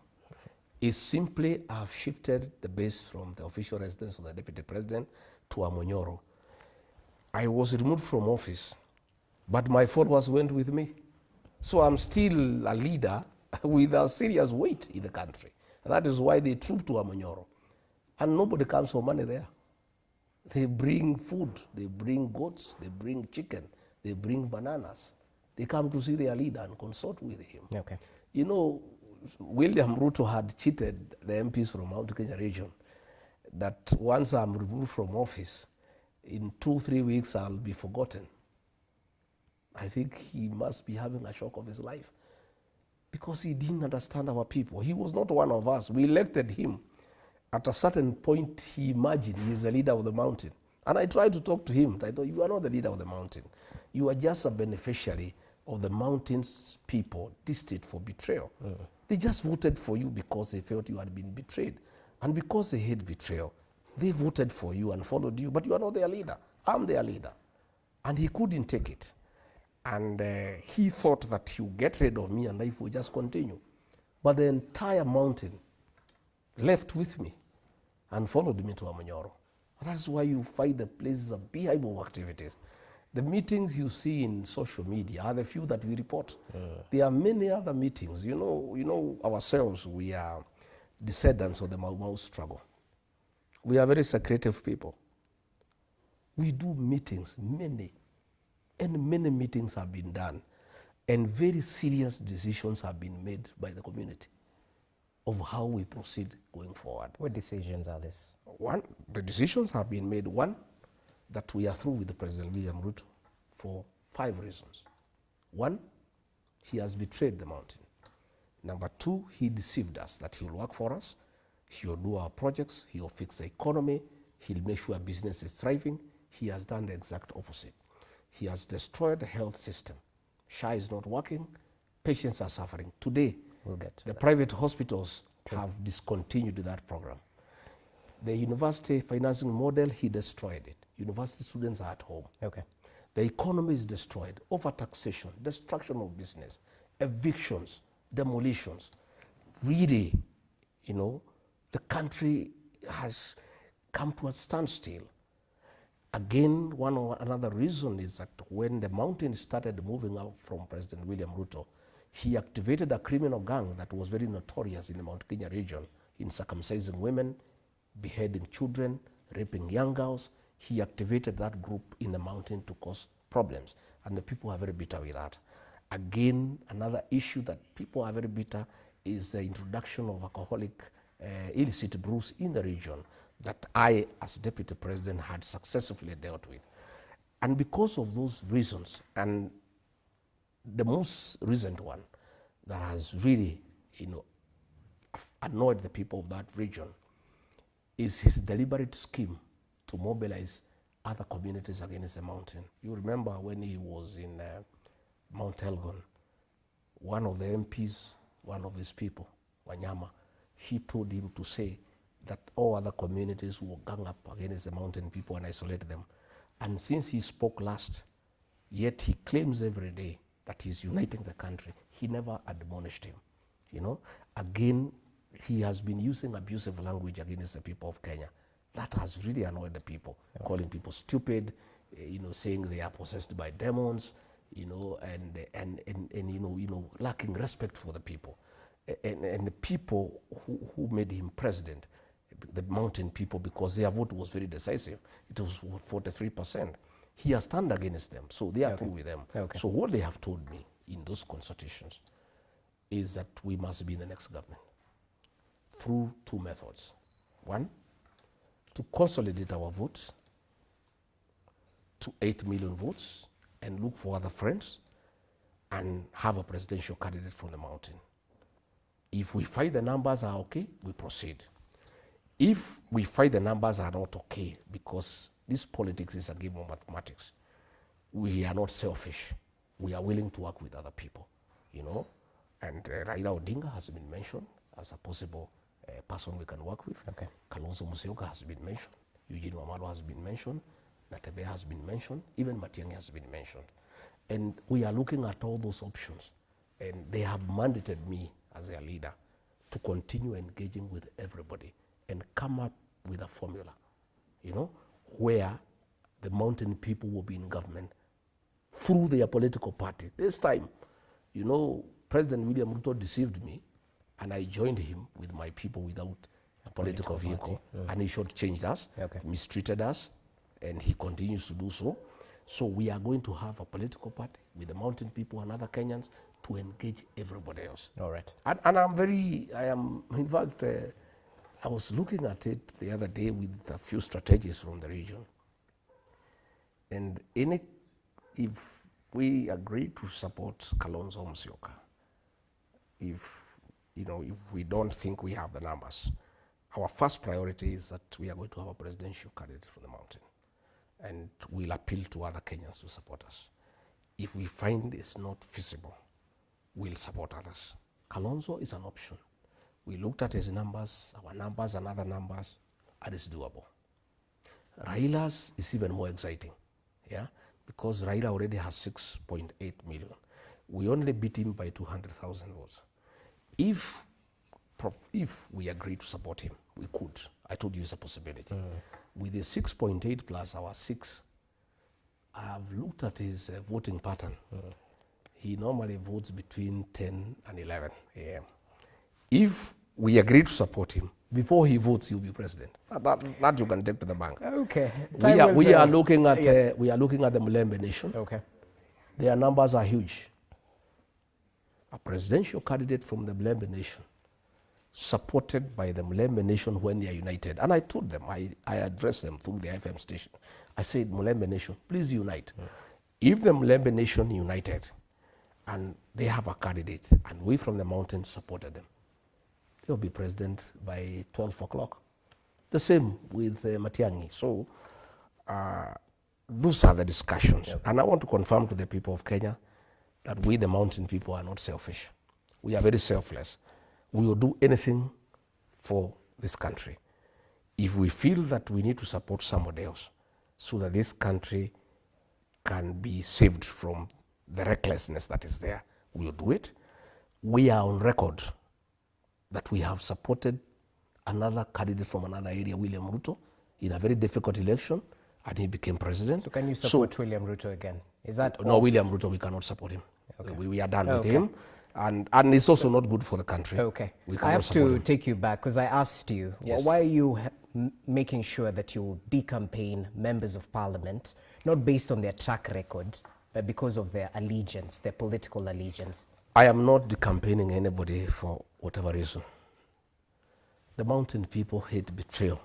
It's simply I've shifted the base from the official residence of the deputy president to Wamunyoro. I was removed from office, but my followers went with me. So I'm still a leader with a serious weight in the country. And that is why they troop to Wamunyoro. And nobody comes for money there. They bring food, they bring goats, they bring chicken, they bring bananas. They come to see their leader and consult with him. Okay. You know, William Ruto had cheated the MPs from Mount Kenya region that once I'm removed from office, in 2-3 weeks I'll be forgotten. I think he must be having a shock of his life because he didn't understand our people. He was not one of us. We elected him. At a certain point, he imagined he's the leader of the mountain. And I tried to talk to him. I thought, you are not the leader of the mountain. You are just a beneficiary of the mountain's people destined for betrayal. They just voted for you because they felt you had been betrayed. And because they hate betrayal, they voted for you and followed you. But you are not their leader. I'm their leader. And he couldn't take it. And he thought that he would get rid of me and life would just continue. But the entire mountain left with me and followed me to Amanyoro. That's why you find the places of beehive of activities. The meetings you see in social media are the few that we report. There are many other meetings. You know ourselves, we are descendants of the Mau Mau struggle. We are very secretive people. We do meetings, many meetings have been done, and very serious decisions have been made by the community of how we proceed going forward. What decisions are these? One, the decisions have been made. One, that we are through with the President William Ruto for 5 reasons. One, he has betrayed the mountain. Number 2, he deceived us that he will work for us, he will do our projects, he will fix the economy, he'll make sure business is thriving. He has done the exact opposite. He has destroyed the health system. SHA is not working, patients are suffering. Today, the private hospitals have discontinued that program. The university financing model, he destroyed it. University students are at home. Okay. The economy is destroyed, overtaxation, destruction of business, evictions, demolitions. Really, the country has come to a standstill. Again, one or another reason is that when the mountain started moving out from President William Ruto, he activated a criminal gang that was very notorious in the Mount Kenya region in circumcising women, beheading children, raping young girls. He activated that group in the mountain to cause problems, and the people are very bitter with that. Again, another issue that people are very bitter is the introduction of alcoholic illicit brews in the region that I, as Deputy President, had successfully dealt with. And because of those reasons, and the most recent one that has really, annoyed the people of that region is his deliberate scheme to mobilize other communities against the mountain. You remember when he was in Mount Elgon, one of the MPs, one of his people, Wanyama, he told him to say that all other communities will gang up against the mountain people and isolate them. And since he spoke last, yet he claims every day that he's uniting the country. He never admonished him. Again, he has been using abusive language against the people of Kenya. That has really annoyed the people, calling people stupid, saying they are possessed by demons, and lacking respect for the people. And the people who made him president, the mountain people, because their vote was very decisive. It was 43%. He has turned against them, so they are through with them. So what they have told me in those consultations is that we must be in the next government through 2 methods. One, to consolidate our votes to 8 million votes and look for other friends and have a presidential candidate from the mountain. If we find the numbers are okay, we proceed. If we find the numbers are not okay, because this politics is a game of mathematics, we are not selfish. We are willing to work with other people, And Raila Odinga has been mentioned as a possible person we can work with. Okay. Kalonzo Musyoka has been mentioned. Eugene Wamalwa has been mentioned. Natebe has been mentioned. Even Matiang'i has been mentioned. And we are looking at all those options. And they have mandated me as their leader to continue engaging with everybody and come up with a formula, where the mountain people will be in government through their political party. This time, President William Ruto deceived me, and I joined him with my people without a political vehicle, and he shortchanged us, mistreated us, and he continues to do so. So we are going to have a political party with the mountain people and other Kenyans to engage everybody else. All right. And in fact, I was looking at it the other day with a few strategies from the region. And if we agree to support Kalonzo Musyoka, if we don't think we have the numbers, our first priority is that we are going to have a presidential candidate from the mountain, and we'll appeal to other Kenyans to support us. If we find it's not feasible, we'll support others. Kalonzo is an option. We looked at his numbers, our numbers and other numbers, and it's doable. Raila's is even more exciting, because Raila already has 6.8 million. We only beat him by 200,000 votes. If we agree to support him, we could. I told you it's a possibility. With the 6.8 plus our 6, I have looked at his voting pattern. He normally votes between 10 and 11 a.m. If we agree to support him, before he votes, he'll be president. That you can take to the bank. Okay. We are looking at the Mulembe Nation. Okay. Their numbers are huge. A presidential candidate from the Mulembe Nation, supported by the Mulembe Nation when they are united. And I told them, I addressed them through the FM station. I said, Mulembe Nation, please unite. If the Mulembe Nation united and they have a candidate and we from the mountain supported them, they'll be president by 12 o'clock. The same with Matiang'i. So those are the discussions. Yep. And I want to confirm to the people of Kenya that we, the mountain people, are not selfish. We are very selfless. We will do anything for this country. If we feel that we need to support somebody else so that this country can be saved from the recklessness that is there, we will do it. We are on record that we have supported another candidate from another area, William Ruto, in a very difficult election, and he became president. So can you support William Ruto again? Is that no, William Ruto, we cannot support him. Okay. We are done with him. And it's also not good for the country. Okay. I have to take you back because I asked you, why are you making sure that you will decampaign members of parliament, not based on their track record, but because of their allegiance, their political allegiance? I am not decampaigning anybody for whatever reason. The mountain people hate betrayal.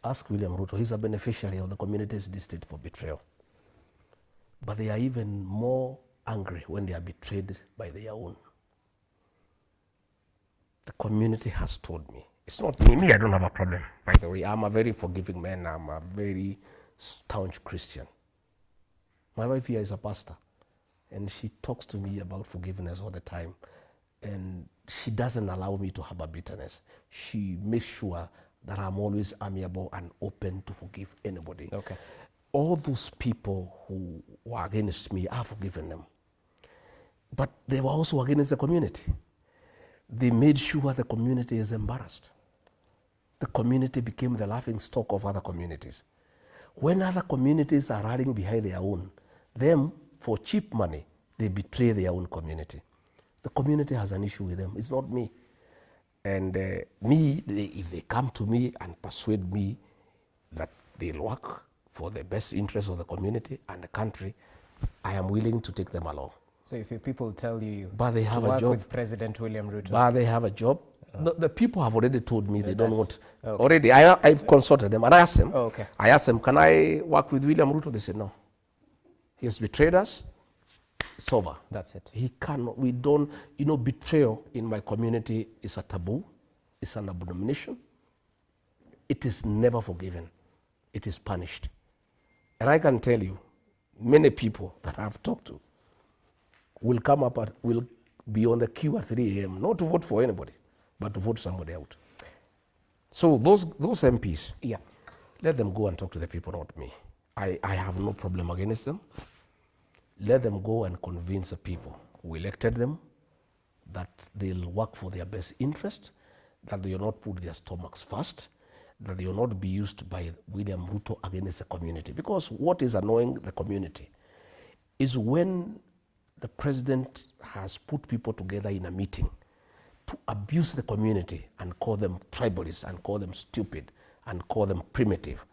Ask William Ruto, he's a beneficiary of the community's district for betrayal. But they are even more angry when they are betrayed by their own. The community has told me. It's not me, I don't have a problem. By the way, I'm a very forgiving man. I'm a very staunch Christian. My wife here is a pastor, and she talks to me about forgiveness all the time. And she doesn't allow me to have a bitterness. She makes sure that I'm always amiable and open to forgive anybody. Okay. All those people who were against me, I've forgiven them. But they were also against the community. They made sure the community is embarrassed. The community became the laughing stock of other communities. When other communities are rallying behind their own, them, for cheap money, they betray their own community. The community has an issue with them. It's not me. And if they come to me and persuade me that they'll work for the best interest of the community and the country, I am willing to take them along. So if your people tell you but they have to work a job with President William Ruto. But they have a job. The people have already told me they don't want. Okay. Already, I've consulted them and I asked them. I asked them, can I work with William Ruto? They said no. He has betrayed us. It's over. That's it. He cannot. We don't. Betrayal in my community is a taboo. It's an abomination. It is never forgiven. It is punished. And I can tell you, many people that I've talked to will come up will be on the queue at 3 a.m. not to vote for anybody, but to vote somebody out. So those MPs, let them go and talk to the people, not me. I have no problem against them. Let them go and convince the people who elected them that they'll work for their best interest, that they will not put their stomachs first, that they will not be used by William Ruto against the community. Because what is annoying the community is when the president has put people together in a meeting to abuse the community and call them tribalists and call them stupid and call them primitive.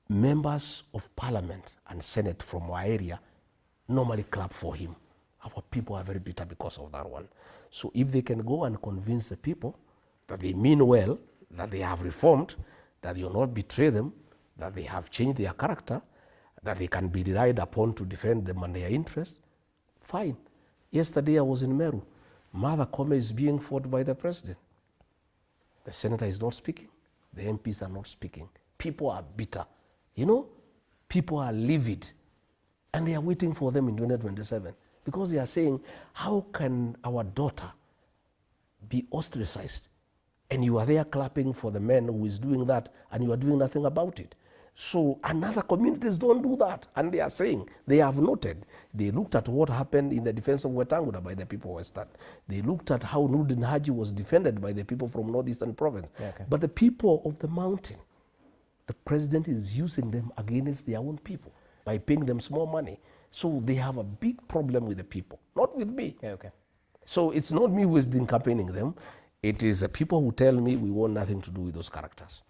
Members of parliament and senate from our area normally clap for him. Our people are very bitter because of that one. So if they can go and convince the people that they mean well, that they have reformed, that they will not betray them, that they have changed their character, that they can be relied upon to defend them and their interests, fine. Yesterday I was in Meru. Mother Kome is being fought by the president. The senator is not speaking. The MPs are not speaking. People are bitter. People are livid. And they are waiting for them in 2027 because they are saying, how can our daughter be ostracized? And you are there clapping for the man who is doing that and you are doing nothing about it. So, and other communities don't do that. And they are saying, they have noted, they looked at what happened in the defense of Wetangula by the people of Western. They looked at how Nurdin Haji was defended by the people from Northeastern Province. But the people of the mountain, the president is using them against their own people by paying them small money. So they have a big problem with the people, not with me. So it's not me who is campaigning them. It is the people who tell me we want nothing to do with those characters.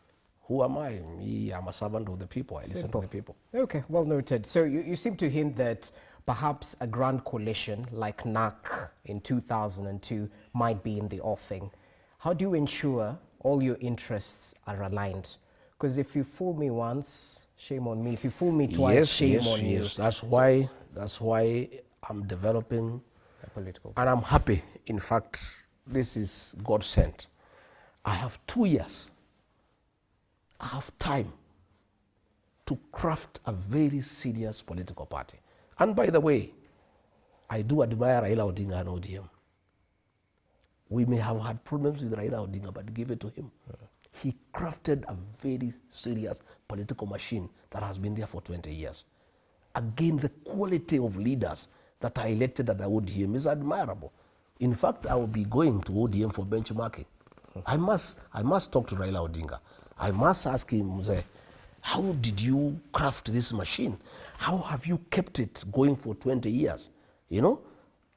Who am I? Me, I'm a servant of the people. I listen to the people. Okay, well noted. So you seem to hint that perhaps a grand coalition like NAC in 2002 might be in the offing. How do you ensure all your interests are aligned? Because if you fool me once, shame on me. If you fool me twice, shame on you. That's why I'm developing a political. And I'm happy. In fact, this is God sent. I have 2 years. I have time to craft a very serious political party. And by the way, I do admire Raila Odinga and ODM. We may have had problems with Raila Odinga, but give it to him. He crafted a very serious political machine that has been there for 20 years. Again, the quality of leaders that are elected at the ODM is admirable. In fact, I will be going to ODM for benchmarking. I must talk to Raila Odinga. I must ask him, how did you craft this machine? How have you kept it going for 20 years? You know,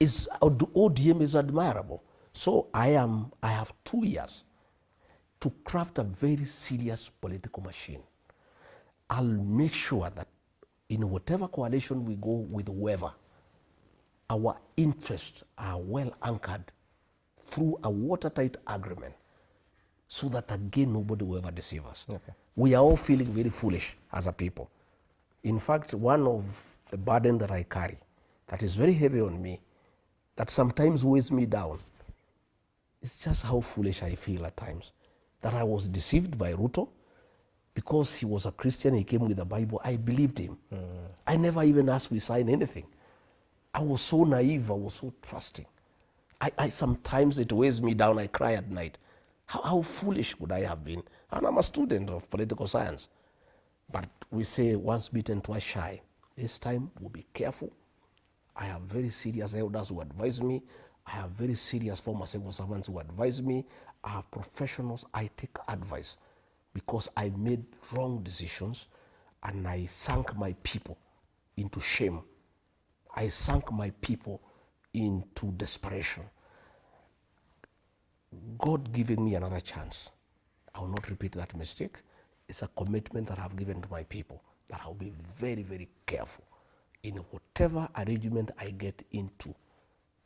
ODM is admirable. So I have 2 years to craft a very serious political machine. I'll make sure that in whatever coalition we go with whoever, our interests are well anchored through a watertight agreement, so that again nobody will ever deceive us. We are all feeling very foolish as a people. In fact, one of the burden that I carry that is very heavy on me, that sometimes weighs me down, is just how foolish I feel at times. That I was deceived by Ruto because he was a Christian, he came with the Bible, I believed him. I never even asked we sign anything. I was so naive, I was so trusting. I sometimes it weighs me down, I cry at night. How foolish could I have been? And I'm a student of political science. But we say once bitten, twice shy. This time we'll be careful. I have very serious elders who advise me. I have very serious former civil servants who advise me. I have professionals, I take advice because I made wrong decisions and I sank my people into shame. I sank my people into desperation. God giving me another chance. I will not repeat that mistake. It's a commitment that I've given to my people that I'll be very, very careful in whatever arrangement I get into.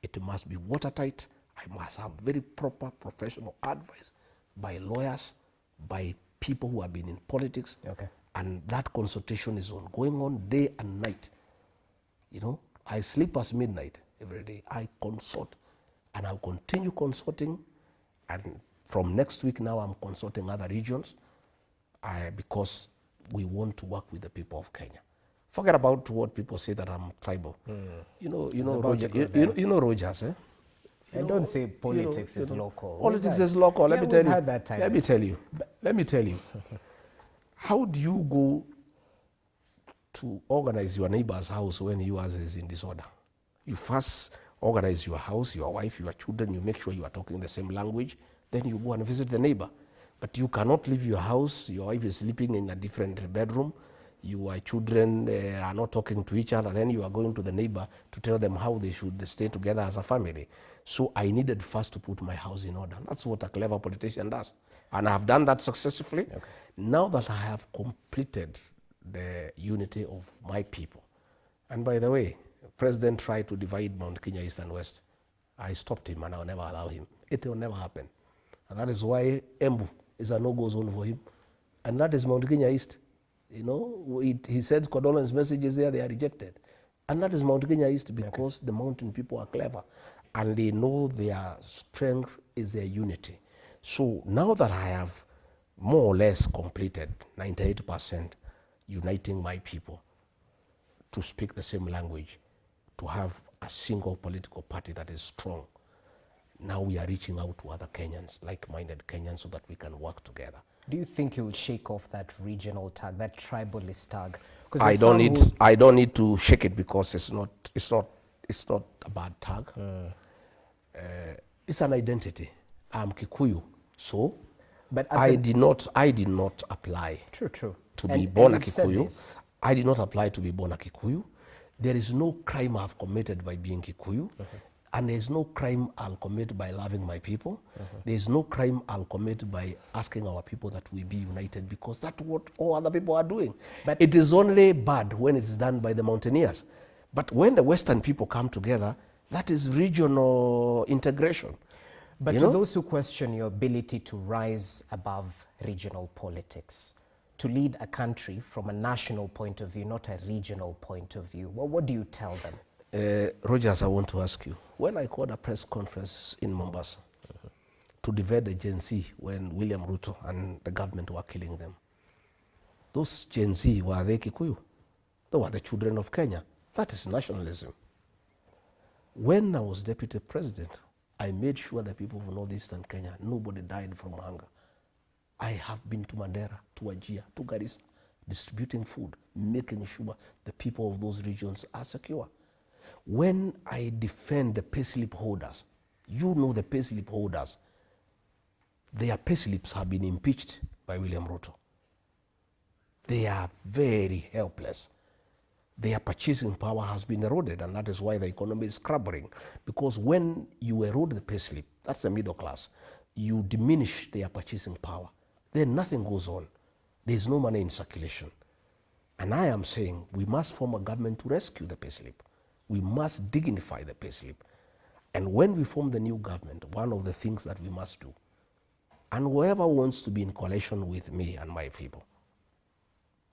It must be watertight. I must have very proper professional advice by lawyers, by people who have been in politics. And that consultation is going on day and night. You know, I sleep past midnight every day. I consult and I'll continue consulting. And from next week now, I'm consulting other regions because we want to work with the people of Kenya. Forget about what people say that I'm tribal. You know, Rogers, eh? And don't say politics is local. Politics is local. Let me tell you. How do you go to organize your neighbor's house when yours is in disorder? You first organize your house, your wife, your children, you make sure you are talking the same language, then you go and visit the neighbor. But you cannot leave your house, your wife is sleeping in a different bedroom, your children are not talking to each other, then you are going to the neighbor to tell them how they should stay together as a family. So I needed first to put my house in order. That's what a clever politician does. And I have done that successfully. Now that I have completed the unity of my people, and by the way, the president tried to divide Mount Kenya East and West. I stopped him and I'll never allow him. It will never happen. And that is why Embu is a no-go zone for him. And that is Mount Kenya East. You know, he sends condolence messages there, they are rejected. And that is Mount Kenya East because the mountain people are clever and they know their strength is their unity. So now that I have more or less completed 98% uniting my people to speak the same language, to have a single political party that is strong, now we are reaching out to other Kenyans, like-minded Kenyans, so that we can work together. Do you think he will shake off that regional tag, that tribalist tag? I don't need to shake it because it's not a bad tag. It's an identity. I'm Kikuyu, so But I did not apply true. to be born a Kikuyu. I did not apply to be born a Kikuyu. There is no crime I've committed by being Kikuyu. And there's no crime I'll commit by loving my people. There's no crime I'll commit by asking our people that we be united, because that's what all other people are doing. But it is only bad when it's done by the mountaineers. But when the Western people come together, that is regional integration. But to those who question your ability to rise above regional politics, to lead a country from a national point of view, not a regional point of view, what do you tell them? Rogers, I want to ask you, when I called a press conference in Mombasa to divert the Gen Z when William Ruto and the government were killing them, those Gen Z, were they Kikuyu? They were the children of Kenya. That is nationalism. When I was deputy president, I made sure that people of northeastern Kenya, nobody died from hunger. I have been to Mandera, to Wajir, to Garissa, distributing food, making sure the people of those regions are secure. When I defend the payslip holders, you know the payslip holders, their payslips have been impeached by William Ruto. They are very helpless. Their purchasing power has been eroded, and that is why the economy is crumbling. Because when you erode the payslip, that's the middle class, you diminish their purchasing power, then nothing goes on. There's no money in circulation. And I am saying we must form a government to rescue the payslip. We must dignify the payslip. And when we form the new government, one of the things that we must do, and whoever wants to be in coalition with me and my people,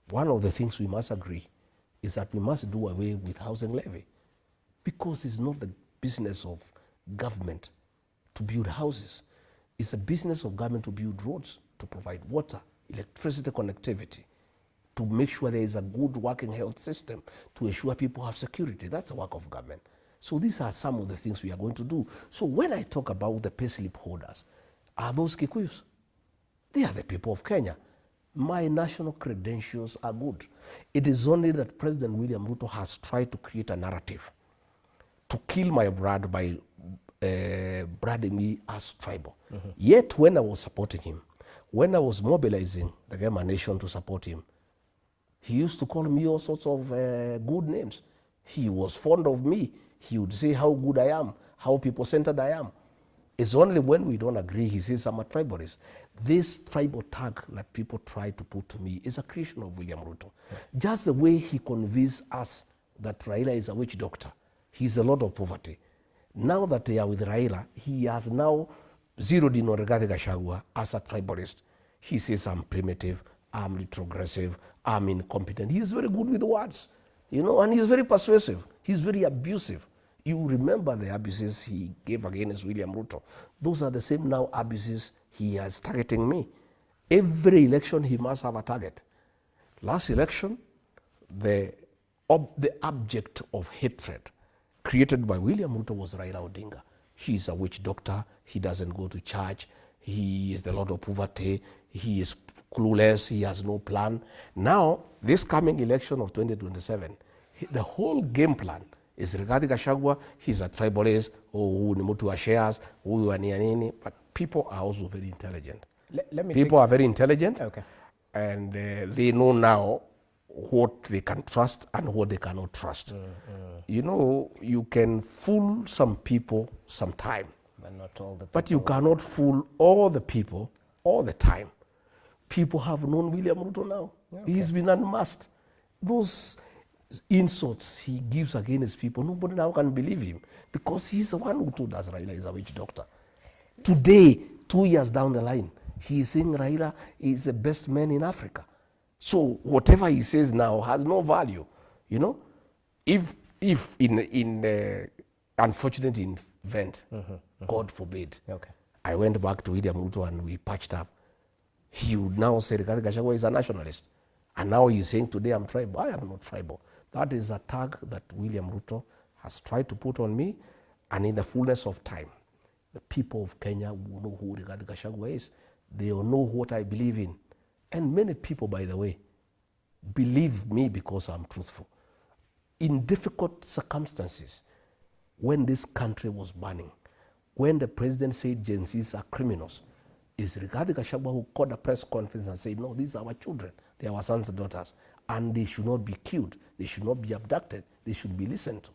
one of the things we must agree is that we must do away with housing levy, because it's not the business of government to build houses. It's the business of government to build roads, to provide water, electricity connectivity, to make sure there is a good working health system, to ensure people have security. That's the work of government. So these are some of the things we are going to do. So when I talk about the payslip holders, are those Kikuyus? They are the people of Kenya. My national credentials are good. It is only that President William Ruto has tried to create a narrative to kill my blood by branding me as tribal. Yet when I was supporting him, when I was mobilizing the Gema nation to support him, he used to call me all sorts of good names. He was fond of me. He would say how good I am, how people-centered I am. It's only when we don't agree, he says I'm a tribalist. This tribal tag that people try to put to me is a creation of William Ruto. Just the way he convinced us that Raila is a witch doctor. He's a lot of poverty. Now that they are with Raila, he has now zeroed in on Rigathi Gachagua as a tribalist. He says I'm primitive, I'm retrogressive, I'm incompetent. He is very good with words, and he's very persuasive. He's very abusive. You remember the abuses he gave against William Ruto. Those are the same now abuses he is targeting me. Every election he must have a target. Last election, the object of hatred created by William Ruto was Raila Odinga. He's a witch doctor. He doesn't go to church. He is the Lord of poverty. He is clueless. He has no plan. Now, this coming election of 2027, the whole game plan is Rigathi Gachagua. He's a tribalist, huyu ni mtu wa shares, huyu ni nini. But people are also very intelligent. People are very intelligent, okay. And they know now what they can trust and what they cannot trust. You can fool some people sometime, but not all the people. But you cannot fool all the people all the time. People have known William Ruto now. Okay. He's been unmasked. Those insults he gives against people, nobody now can believe him, because he's the one who told us Raila is a witch doctor. Today, 2 years down the line, he is saying Raila is the best man in Africa. So whatever he says now has no value. If in unfortunate event, God forbid, okay, I went back to William Ruto and we patched up, he would now say Rigathi Gachagua is a nationalist. And now he's saying today I'm tribal. I am not tribal. That is a tag that William Ruto has tried to put on me, and in the fullness of time, the people of Kenya will know who Rigathi Gachagua is. They will know what I believe in. And many people, by the way, believe me because I'm truthful. In difficult circumstances, when this country was burning, when the president said Gen Zs are criminals, is Rigathi Gachagua who called a press conference and said, no, these are our children, they are our sons and daughters, and they should not be killed, they should not be abducted, they should be listened to.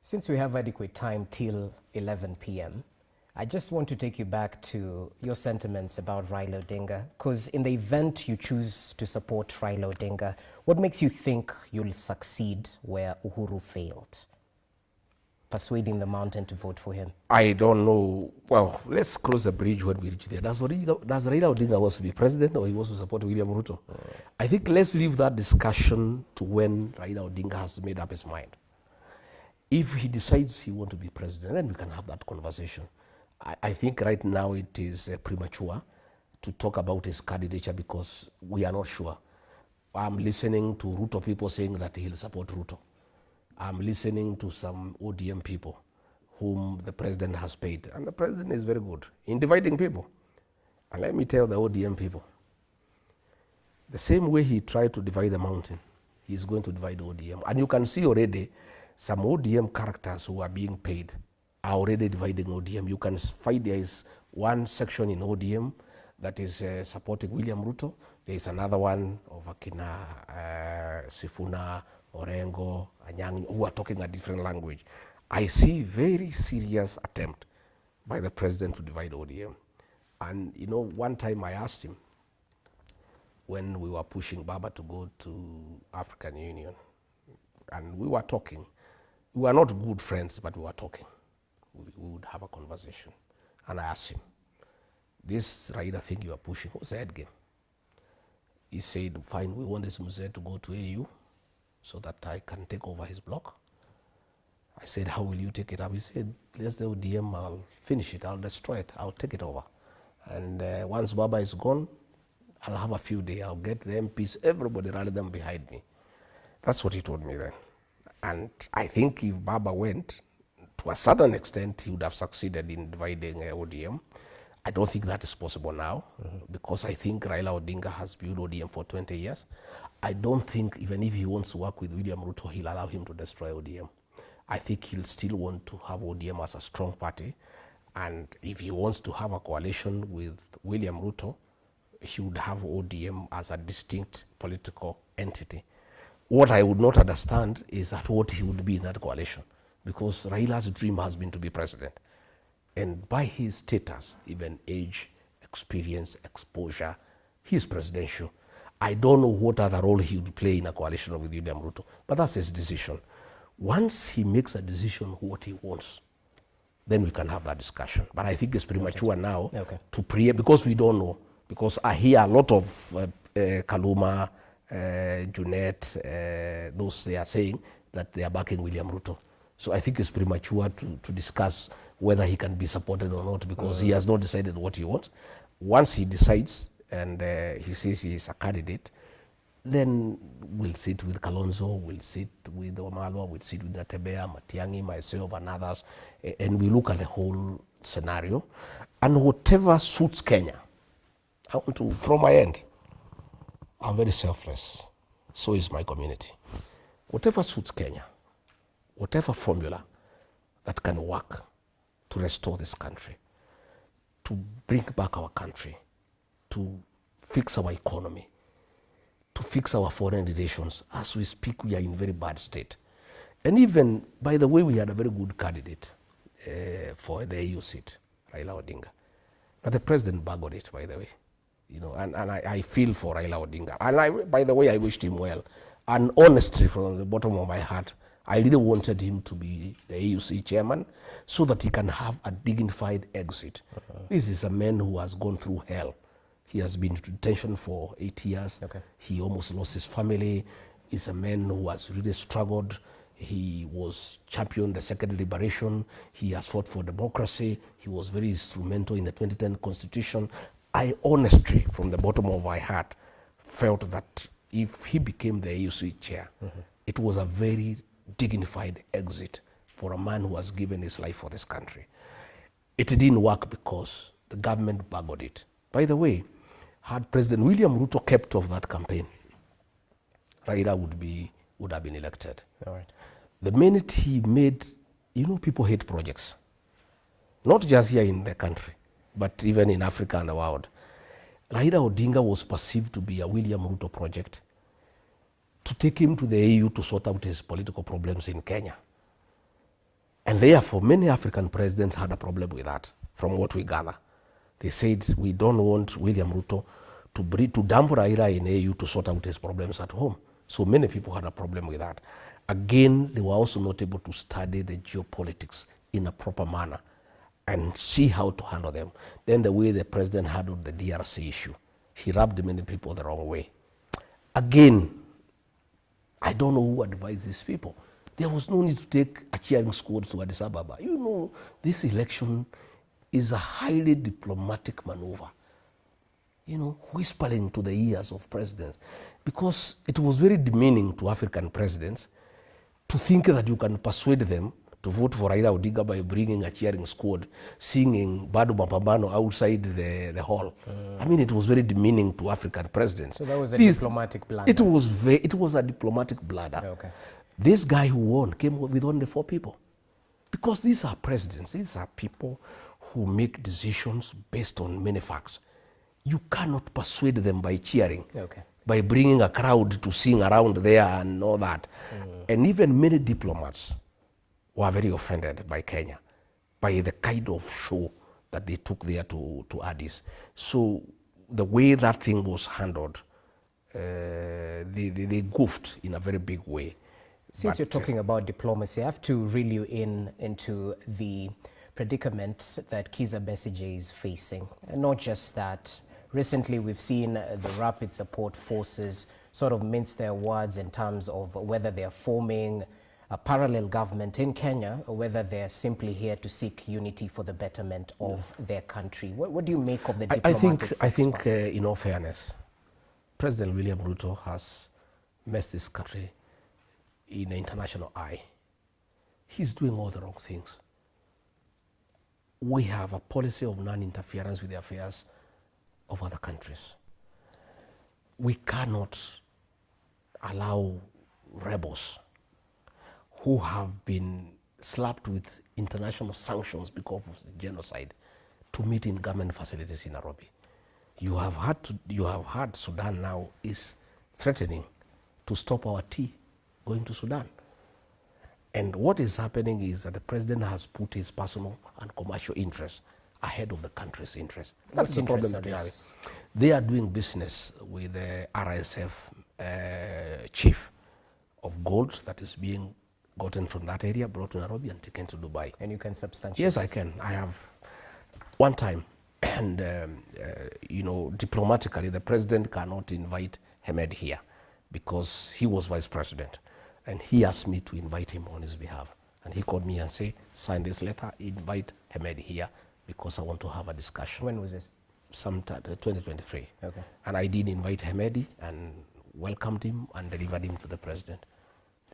Since we have adequate time till 11 p.m., I just want to take you back to your sentiments about Raila Odinga, because in the event you choose to support Raila Odinga, what makes you think you'll succeed where Uhuru failed? Persuading the mountain to vote for him? I don't know. Well, let's cross the bridge when we reach there. Does Raila Odinga wants to be president or he wants to support William Ruto? I think let's leave that discussion to when Raila Odinga has made up his mind. If he decides he wants to be president, then we can have that conversation. I think right now it is premature to talk about his candidature because we are not sure. I'm listening to Ruto people saying that he'll support Ruto. I'm listening to some ODM people whom the president has paid. And the president is very good in dividing people. And let me tell the ODM people, the same way he tried to divide the mountain, he's going to divide ODM. And you can see already some ODM characters who are being paid are already dividing ODM. You can find there is one section in ODM that is supporting William Ruto. There is another one of Akina, Sifuna, Orengo, Anyang, who are talking a different language. I see very serious attempt by the president to divide ODM. And you know, one time I asked him, when we were pushing Baba to go to African Union, and we were talking. We were not good friends, but we were talking. We would have a conversation. And I asked him, this Raila thing you are pushing, what's the end game? He said, fine, we want this Mzee to go to AU so that I can take over his block. I said, how will you take it up? He said, let's do ODM, I'll finish it, I'll destroy it, I'll take it over. And once Baba is gone, I'll have a few days, I'll get the MPs, everybody rally them behind me. That's what he told me then. And I think if Baba went, to a certain extent, he would have succeeded in dividing ODM. I don't think that is possible now, because I think Raila Odinga has built ODM for 20 years. I don't think, even if he wants to work with William Ruto, he'll allow him to destroy ODM. I think he'll still want to have ODM as a strong party. And if he wants to have a coalition with William Ruto, he would have ODM as a distinct political entity. What I would not understand is at what he would be in that coalition, because Raila's dream has been to be president. And by his status, even age, experience, exposure, he's presidential. I don't know what other role he would play in a coalition with William Ruto, but that's his decision. Once he makes a decision what he wants, then we can have that discussion. But I think it's premature now to because we don't know. Because I hear a lot of Kaluma, Junet, those they are saying that they are backing William Ruto. So I think it's premature to discuss whether he can be supported or not, because he has not decided what he wants. Once he decides and he says he is a candidate, then we'll sit with Kalonzo, we'll sit with Wamalwa, we'll sit with Natebea, Matiang'i, myself and others, and we look at the whole scenario. And whatever suits Kenya, I want to, from my end, I'm very selfless. So is my community. Whatever suits Kenya, whatever formula that can work to restore this country, to bring back our country, to fix our economy, to fix our foreign relations. As we speak, we are in very bad state. And even, by the way, we had a very good candidate for the AU seat, Raila Odinga. But the president buggered it, by the way. You know, and I feel for Raila Odinga. And by the way, I wished him well. And honestly, from the bottom of my heart, I really wanted him to be the AUC chairman so that he can have a dignified exit. This is a man who has gone through hell. He has been in detention for 8 years. He almost lost his family. He's a man who has really struggled. He was championed the second liberation. He has fought for democracy. He was very instrumental in the 2010 constitution. I honestly, from the bottom of my heart, felt that if he became the AUC chair, it was a very dignified exit for a man who has given his life for this country. It didn't work because the government buggered it. By the way, Had President William Ruto kept off that campaign, Raila would have been elected. All right. The minute he made, people hate projects. Not just here in the country, but even in Africa and the world. Raila Odinga was perceived to be a William Ruto project to take him to the AU to sort out his political problems in Kenya. And therefore, many African presidents had a problem with that, from what we gather. They said, we don't want William Ruto to dump Raila in AU to sort out his problems at home. So many people had a problem with that. Again, they were also not able to study the geopolitics in a proper manner and see how to handle them. Then the way the president handled the DRC issue, he rubbed many people the wrong way. Again, I don't know who advised these people. There was no need to take a cheering squad to Addis Ababa. This election is a highly diplomatic maneuver, whispering to the ears of presidents, because it was very demeaning to African presidents to think that you can persuade them to vote for Raila Odinga by bringing a cheering squad, singing Bado Mapambano outside the hall. It was very demeaning to African presidents. So that was a diplomatic blunder. It was a diplomatic blunder. Okay. This guy who won came with only 4 people. Because these are presidents, these are people who make decisions based on many facts. You cannot persuade them by cheering, by bringing a crowd to sing around there and all that. And even many diplomats were very offended by Kenya, by the kind of show that they took there to Addis. So the way that thing was handled, they goofed in a very big way. Since you're talking about diplomacy, I have to reel you into the predicament that Kizza Besigye is facing. And not just that. Recently, we've seen the Rapid Support Forces sort of mince their words in terms of whether they're forming a parallel government in Kenya or whether they're simply here to seek unity for the betterment of their country. What do you make of the diplomatic I think in all fairness, President William Ruto has messed this country in the international eye. He's doing all the wrong things. We have a policy of non-interference with the affairs of other countries. We cannot allow rebels who have been slapped with international sanctions because of the genocide to meet in government facilities in Nairobi. You have heard Sudan now is threatening to stop our tea going to Sudan. And what is happening is that the president has put his personal and commercial interests ahead of the country's interests. That's the problem that we have. They are doing business with the RSF chief of gold that is being gotten from that area, brought to Nairobi and taken to Dubai. And you can substantiate Yes, I can. I have one time. And, diplomatically, the president cannot invite Hamed here because he was vice president. And he asked me to invite him on his behalf. And he called me and said, sign this letter, invite Hamed here because I want to have a discussion. When was this? Sometime 2023. Okay. And I did invite Hamed and welcomed him and delivered him to the president.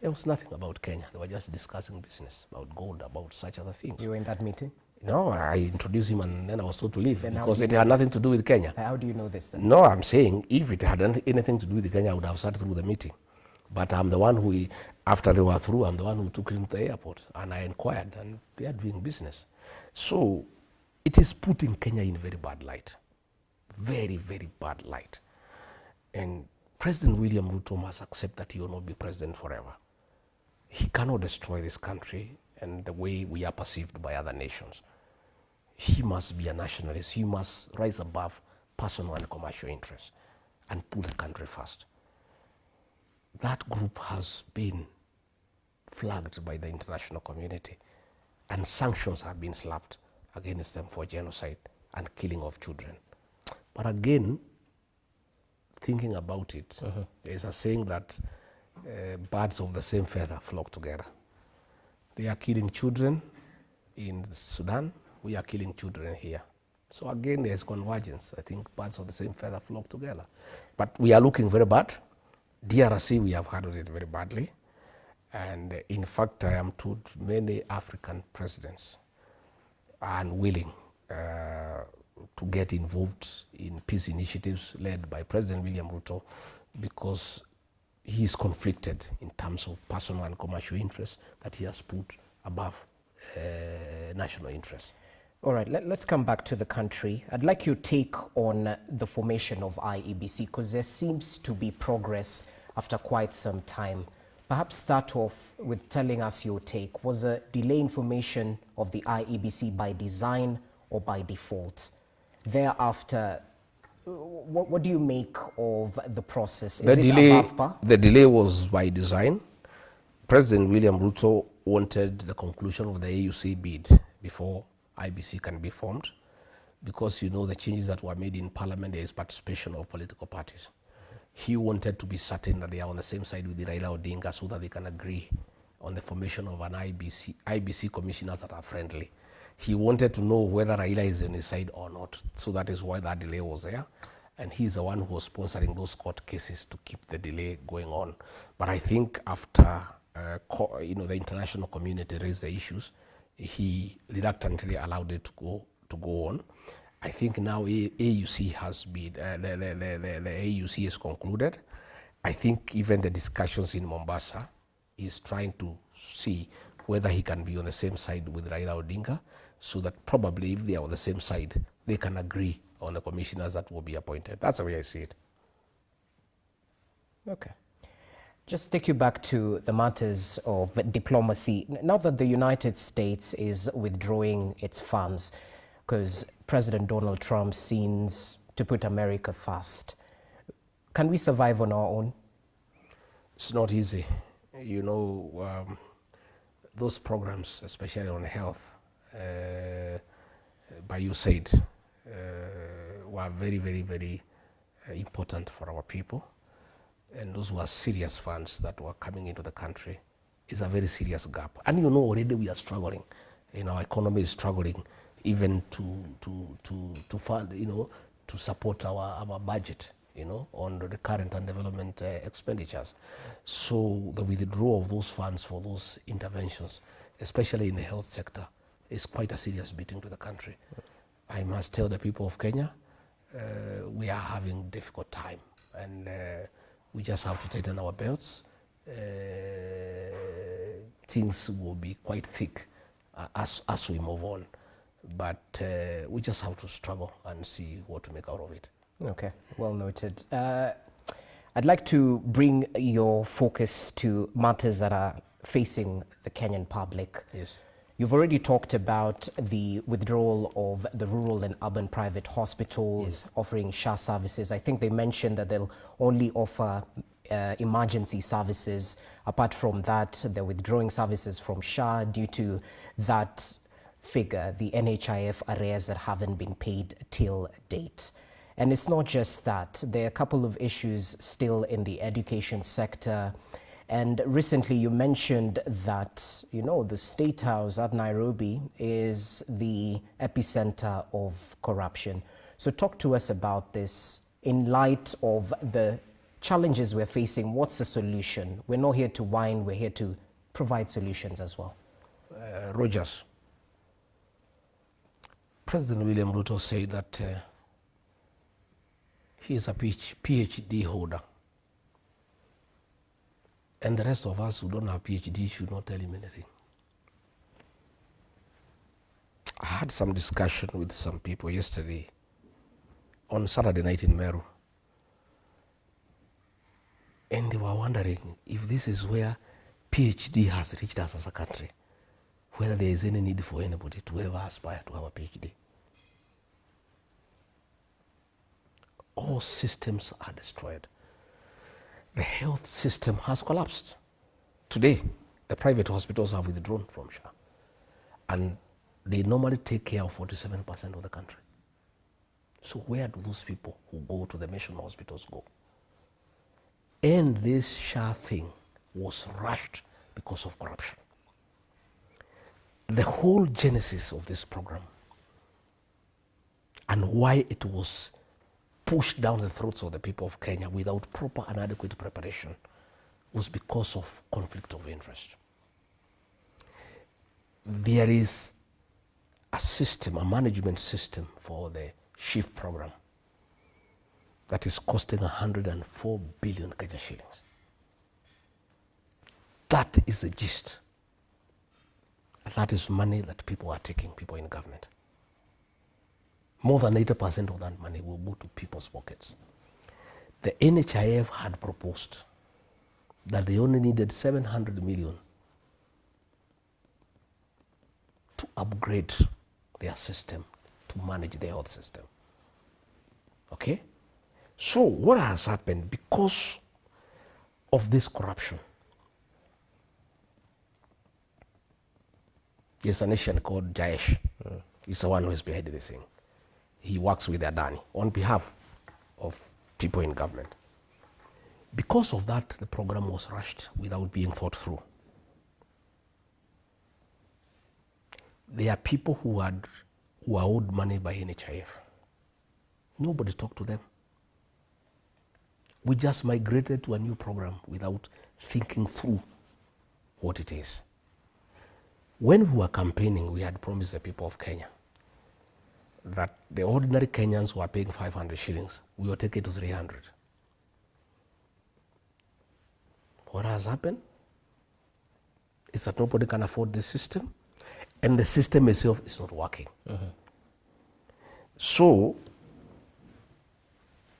There was nothing about Kenya. They were just discussing business, about gold, about such other things. You were in that meeting? No, I introduced him and then I was told to leave because it had nothing to do with Kenya. How do you know this then? No, I'm saying if it had anything to do with Kenya, I would have sat through the meeting. But I'm the one who, after they were through, I'm the one who took him to the airport and I inquired and they are doing business. So it is putting Kenya in a very bad light. Very, very bad light. And President William Ruto must accept that he will not be president forever. He cannot destroy this country and the way we are perceived by other nations. He must be a nationalist. He must rise above personal and commercial interests and put the country first. That group has been flagged by the international community and sanctions have been slapped against them for genocide and killing of children. But again, thinking about it, there's a saying that birds of the same feather flock together. They are killing children in Sudan, we are killing children here. So again, there's convergence. I think birds of the same feather flock together. But we are looking very bad. DRC, we have handled it very badly. And in fact, I am told many African presidents are unwilling to get involved in peace initiatives led by President William Ruto because he is conflicted in terms of personal and commercial interests that he has put above national interests. All right, let's come back to the country. I'd like your take on the formation of IEBC because there seems to be progress after quite some time. Perhaps start off with telling us your take. Was a delay in formation of the IEBC by design or by default? Thereafter, what do you make of the process? Is it above par? The delay was by design. President William Ruto wanted the conclusion of the AUC bid before IBC can be formed because you know the changes that were made in parliament, there is participation of political parties. He wanted to be certain that they are on the same side with the Raila Odinga so that they can agree on the formation of an IBC commissioners that are friendly. He wanted to know whether Raila is on his side or not. So that is why that delay was there. And he's the one who was sponsoring those court cases to keep the delay going on. But I think after the international community raised the issues, he reluctantly allowed it to go on. I think now AUC has been, the AUC is concluded. I think even the discussions in Mombasa is trying to see whether he can be on the same side with Raila Odinga, so that probably if they are on the same side, they can agree on the commissioners that will be appointed. That's the way I see it. Okay. Just take you back to the matters of diplomacy. Now that the United States is withdrawing its funds because President Donald Trump seems to put America first, can we survive on our own? It's not easy. You know, those programs, especially on health, by USAID, were very, very, very important for our people. And those were serious funds that were coming into the country. It's a very serious gap. And you know, already we are struggling. You know, our economy is struggling even to fund, you know, to support our budget, you know, on the current and development expenditures. So the withdrawal of those funds for those interventions, especially in the health sector, is quite a serious beating to the country. I must tell the people of Kenya, we are having a difficult time, and we just have to tighten our belts. Things will be quite thick as we move on, but we just have to struggle and see what to make out of it. Okay, well noted. I'd like to bring your focus to matters that are facing the Kenyan public. Yes. You've already talked about the withdrawal of the rural and urban private hospitals, yes, offering SHA services. I think they mentioned that they'll only offer emergency services. Apart from that, they're withdrawing services from SHA due to that figure, the NHIF arrears that haven't been paid till date. And it's not just that. There are a couple of issues still in the education sector. And recently you mentioned that, you know, the State House at Nairobi is the epicenter of corruption. So talk to us about this in light of the challenges we're facing. What's the solution? We're not here to whine, we're here to provide solutions as well. Rogers, President William Ruto said that he is a PhD holder. And the rest of us who don't have PhD should not tell him anything. I had some discussion with some people yesterday on Saturday night in Meru. And they were wondering if this is where PhD has reached us as a country, whether there is any need for anybody to ever aspire to have a PhD. All systems are destroyed. The health system has collapsed. Today, the private hospitals have withdrawn from SHA, and they normally take care of 47% of the country. So where do those people who go to the mission hospitals go? And this SHA thing was rushed because of corruption. The whole genesis of this program and why it was pushed down the throats of the people of Kenya without proper and adequate preparation was because of conflict of interest. There is a system, a management system for the shift program that is costing 104 billion Kenya shillings. That is the gist. That is money that people are taking, people in government. More than 80% of that money will go to people's pockets. The NHIF had proposed that they only needed 700 million to upgrade their system, to manage the health system. Okay? So what has happened because of this corruption? There's a nation called Jayesh. He's the one who is behind this thing. He works with Adani on behalf of people in government. Because of that, the program was rushed without being thought through. There are people who are owed money by NHIF. Nobody talked to them. We just migrated to a new program without thinking through what it is. When we were campaigning, we had promised the people of Kenya that the ordinary Kenyans who are paying 500 shillings, we will take it to 300. What has happened is that nobody can afford the system, and the system itself is not working. So,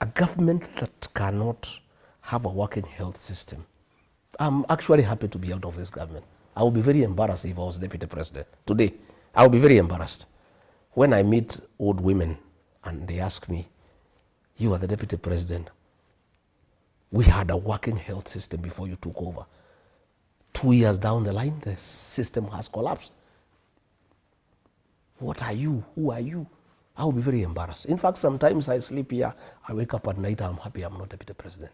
a government that cannot have a working health system, I'm actually happy to be out of this government. I would be very embarrassed if I was deputy president. Today, I would be very embarrassed. When I meet old women and they ask me, you are the deputy president, we had a working health system before you took over. 2 years down the line, the system has collapsed. What are you? Who are you? I will be very embarrassed. In fact, sometimes I sleep here, I wake up at night, I'm happy I'm not deputy president.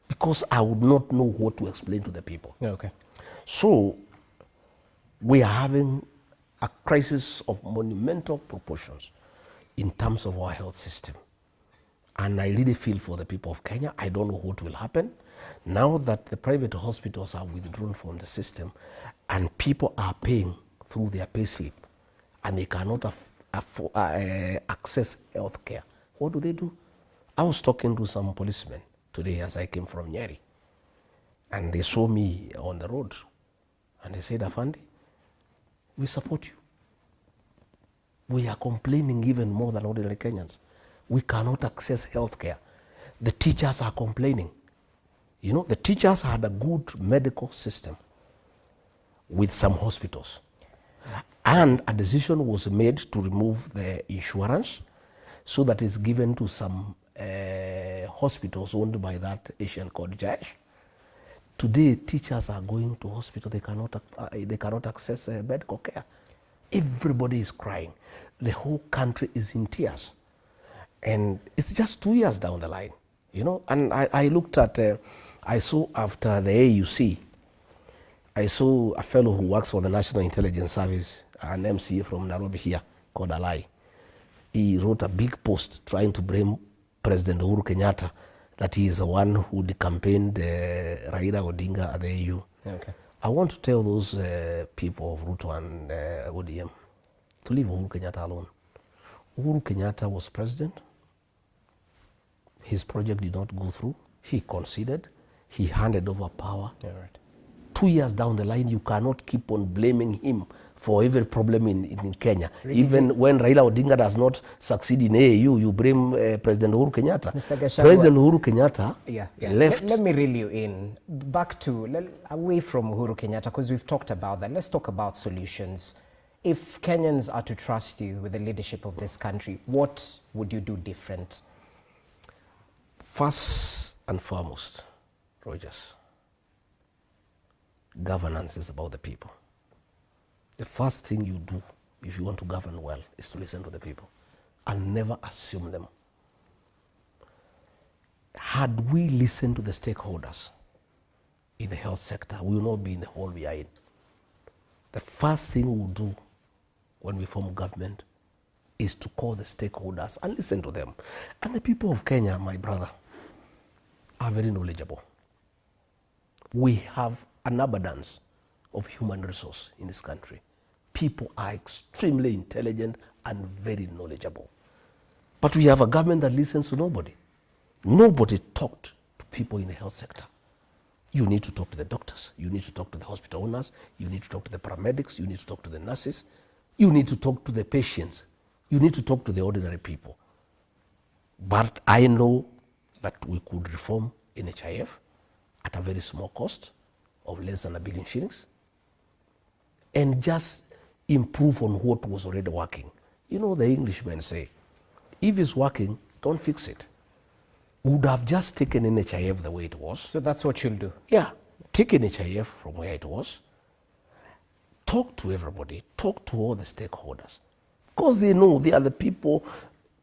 Because I would not know what to explain to the people. Okay. So, we are having a crisis of monumental proportions in terms of our health system. And I really feel for the people of Kenya. I don't know what will happen. Now that the private hospitals are withdrawn from the system and people are paying through their pay slip and they cannot access health care, what do? I was talking to some policemen today as I came from Nyeri, and they saw me on the road and they said, Afandi, we support you. We are complaining even more than ordinary Kenyans. We cannot access health care. The teachers are complaining. You know, the teachers had a good medical system with some hospitals. And a decision was made to remove the insurance so that it's given to some hospitals owned by that Asian called Jayesh. Today, teachers are going to hospital, they cannot access medical care. Everybody is crying. The whole country is in tears. And it's just 2 years down the line, you know. And I looked at, I saw after the AUC, I saw a fellow who works for the National Intelligence Service, an MCA from Nairobi here, called Alai. He wrote a big post trying to blame President Uhuru Kenyatta that he is the one who campaigned Raila Odinga at the AU. Okay. I want to tell those people of Ruto and ODM to leave Uhuru Kenyatta alone. Uhuru Kenyatta was president. His project did not go through. He conceded. He handed over power. Yeah, right. 2 years down the line, you cannot keep on blaming him for every problem in Kenya. Rigathi. Even when Raila Odinga does not succeed in AU, you blame President Uhuru Kenyatta. Mr. Gachagua, President Uhuru Kenyatta left. Let me reel you in, back to, away from Uhuru Kenyatta, because we've talked about that. Let's talk about solutions. If Kenyans are to trust you with the leadership of this country, what would you do different? First and foremost, Rogers, governance is about the people. The first thing you do if you want to govern well is to listen to the people and never assume them. Had we listened to the stakeholders in the health sector, we will not be in the hole we are in. The first thing we will do when we form government is to call the stakeholders and listen to them. And the people of Kenya, my brother, are very knowledgeable. We have an abundance of human resource in this country. People are extremely intelligent and very knowledgeable. But we have a government that listens to nobody. Nobody talked to people in the health sector. You need to talk to the doctors. You need to talk to the hospital owners. You need to talk to the paramedics. You need to talk to the nurses. You need to talk to the patients. You need to talk to the ordinary people. But I know that we could reform NHIF at a very small cost of less than 1 billion shillings and just improve on what was already working. You know, the Englishmen say, if it's working, don't fix it. Would have just taken NHIF the way it was. So that's what you'll do? Yeah, take NHIF from where it was, talk to everybody, talk to all the stakeholders, because they know they are the people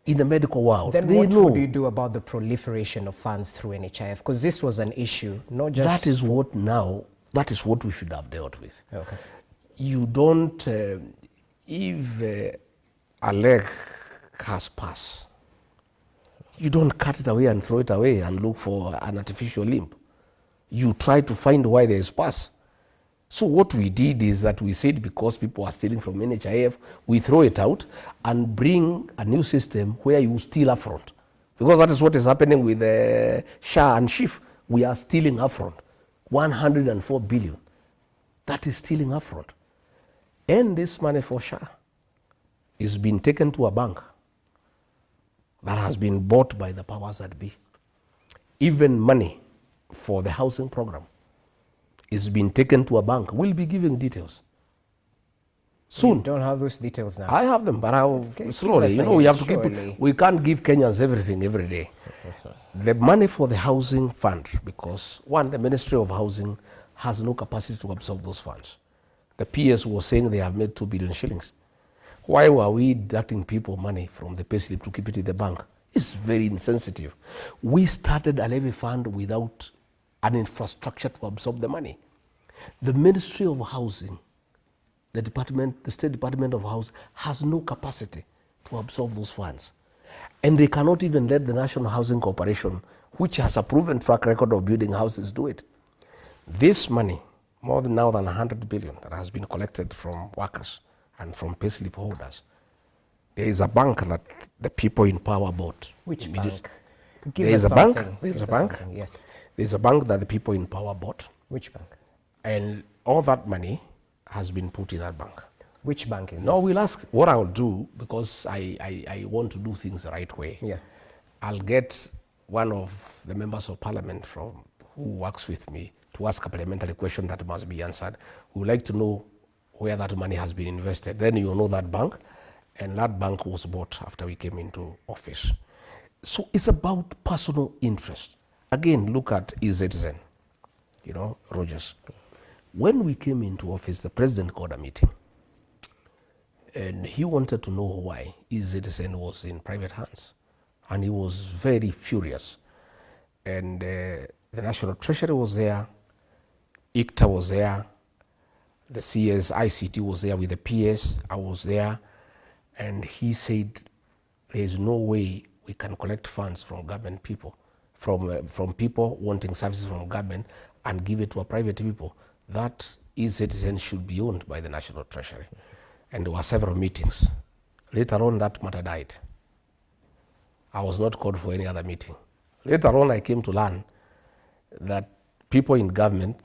in the medical world. Then they what know. would you do about the proliferation of funds through NHIF? Because this was an issue, not just... That is what we should have dealt with. Okay. You don't, if a leg has pus, you don't cut it away and throw it away and look for an artificial limb. You try to find why there is pus. So what we did is that we said because people are stealing from NHIF, we throw it out and bring a new system where you steal upfront. Because that is what is happening with SHA and SHIF. We are stealing upfront. 104 billion. That is stealing upfront. And this money for SHA is being taken to a bank that has been bought by the powers that be. Even money for the housing program is being taken to a bank. We'll be giving details soon. You don't have those details now? I have them, but I'll slowly. You know, we have to keep it. We can't give Kenyans everything every day. The money for the housing fund, because one, the Ministry of Housing has no capacity to absorb those funds. The PS was saying they have made 2 billion shillings. Why were we deducting people money from the payslip to keep it in the bank? It's very insensitive. We started a levy fund without an infrastructure to absorb the money. The Ministry of Housing, the State Department of Housing has no capacity to absorb those funds. And they cannot even let the National Housing Corporation, which has a proven track record of building houses, do it. This money, more than 100 billion that has been collected from workers and from payslip holders, there is a bank that the people in power bought. Which bank? There is a bank. There's a bank. Yes. There's a bank that the people in power bought. Which bank? And all that money has been put in that bank. Which bank is No, this? we'll ask what I'll do, because I want to do things the right way. Yeah. I'll get one of the members of parliament who works with me to ask a parliamentary question that must be answered. We would like to know where that money has been invested. Then you'll know that bank, and that bank was bought after we came into office. So it's about personal interest. Again, look at eCitizen, you know, Rogers. When we came into office, the president called a meeting, and he wanted to know why eCitizen was in private hands. And he was very furious. And the National Treasury was there, ICTA was there, the CS ICT was there with the PS, I was there, and he said there's no way we can collect funds from government people, from people wanting services from government and give it to a private people. That eCitizen should be owned by the National Treasury. And there were several meetings. Later on, that matter died. I was not called for any other meeting. Later on, I came to learn that people in government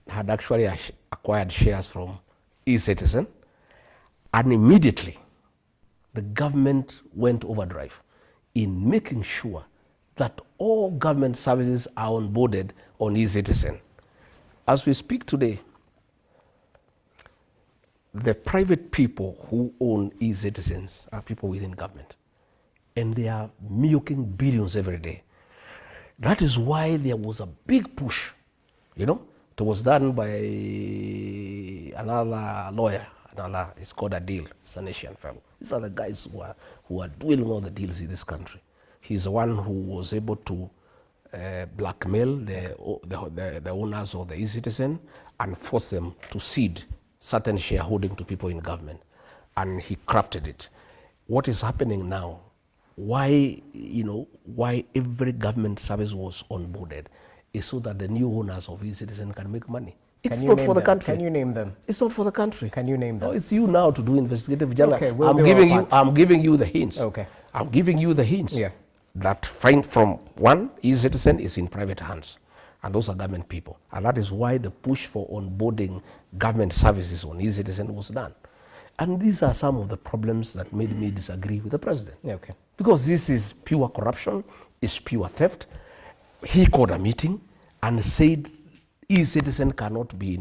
had actually acquired shares from eCitizen, and immediately the government went overdrive in making sure that all government services are onboarded on eCitizen. As we speak today, the private people who own eCitizens are people within government, and they are milking billions every day. That is why there was a big push, you know. It was done by another lawyer, it's called a deal, it's an Asian fellow. These are the guys who are doing all the deals in this country. He's the one who was able to blackmail the owners of the eCitizen and force them to cede certain shareholding to people in government. And he crafted it. What is happening now, why every government service was onboarded, is so that the new owners of eCitizen can make money. It's not for the country. Can you name them? It's not for the country. Can you name them? No, it's you now to do investigative journalism. Okay, I'm I'm giving you the hints. Okay. I'm giving you the hints. Yeah. That from one, e-citizen is in private hands. And those are government people. And that is why the push for onboarding government services on e-citizen was done. And these are some of the problems that made me disagree with the president. Okay. Because this is pure corruption, it's pure theft. He called a meeting and said e-citizen cannot be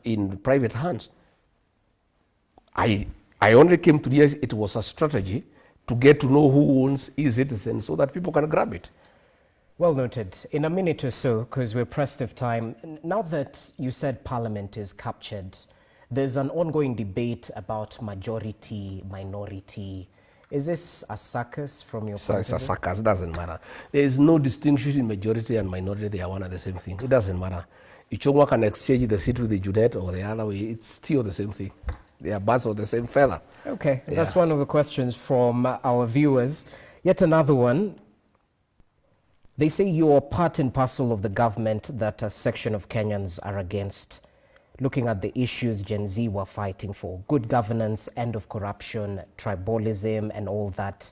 in private hands. I only came to realize it was a strategy to get to know who owns e-citizen so that people can grab it. Well noted. In a minute or so, because we're pressed of time, now that you said Parliament is captured, there's an ongoing debate about majority, minority. Is this a circus from your point of view? It's a circus, it doesn't matter. There is no distinction in majority and minority, they are one and the same thing. It doesn't matter. Ichungwa can exchange the seat with the Judet or the other way, it's still the same thing. They are birds of the same feather. Okay, Yeah. that's one of the questions from our viewers. Yet another one. They say you're part and parcel of the government that a section of Kenyans are against. Looking at the issues Gen Z were fighting for, good governance, end of corruption, tribalism, and all that.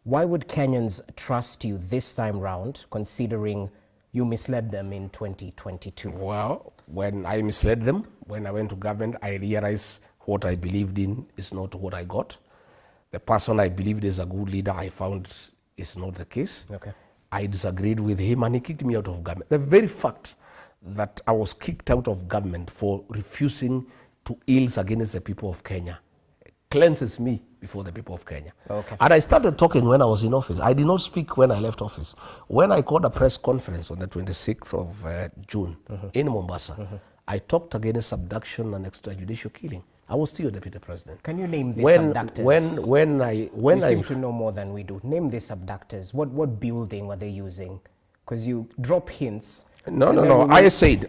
Why would Kenyans trust you this time round, considering you misled them in 2022? Well, when I misled them, when I went to government, I realized what I believed in is not what I got. The person I believed is a good leader, I found is not the case. Okay. I disagreed with him and he kicked me out of government. The very fact that I was kicked out of government for refusing to ills against the people of Kenya cleanses me before the people of Kenya. Okay. And I started talking when I was in office. I did not speak when I left office. When I called a press conference on the 26th of June in Mombasa, I talked against abduction and extrajudicial killing. I was still deputy president. Can you name these abductors? When you I seem to know more than we do. Name these abductors. What building were they using? Because you drop hints. No. I said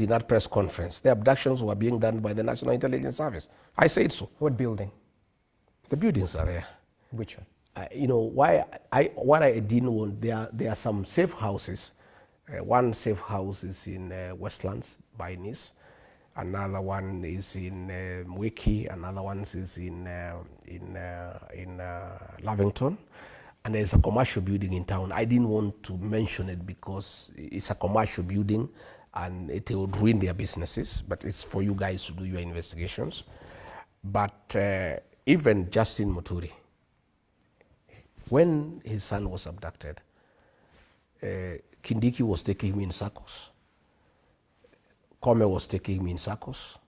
in that press conference, the abductions were being done by the National Intelligence Service. I said so. What building? The buildings are there. Which one? What I didn't want, there are some safe houses. One safe house is in Westlands by Nice. Another one is in Mwiki. Another one is in Lavington. And there's a commercial building in town. I didn't want to mention it because it's a commercial building and it would ruin their businesses. But it's for you guys to do your investigations. But even Justin Muturi, when his son was abducted, Kindiki was taking me in circles. Kome was taking me in circles.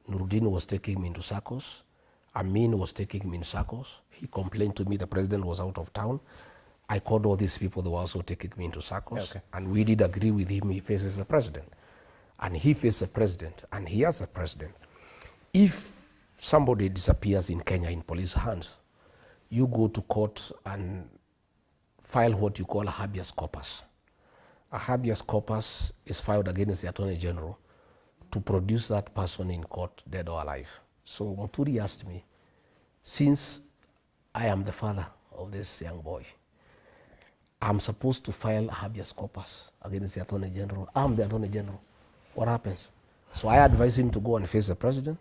Nurudin was taking me into circles. Amin was taking me in circles. He complained to me the president was out of town. I called all these people, they were also taking me into circles. Okay. And we did agree with him, he faces the president. And he faces the president, and he has the president. If somebody disappears in Kenya in police hands, you go to court and file what you call a habeas corpus. A habeas corpus is filed against the Attorney General to produce that person in court, dead or alive. So Muturi asked me, since I am the father of this young boy, I'm supposed to file a habeas corpus against the Attorney General. I'm the Attorney General. What happens? So I advised him to go and face the president.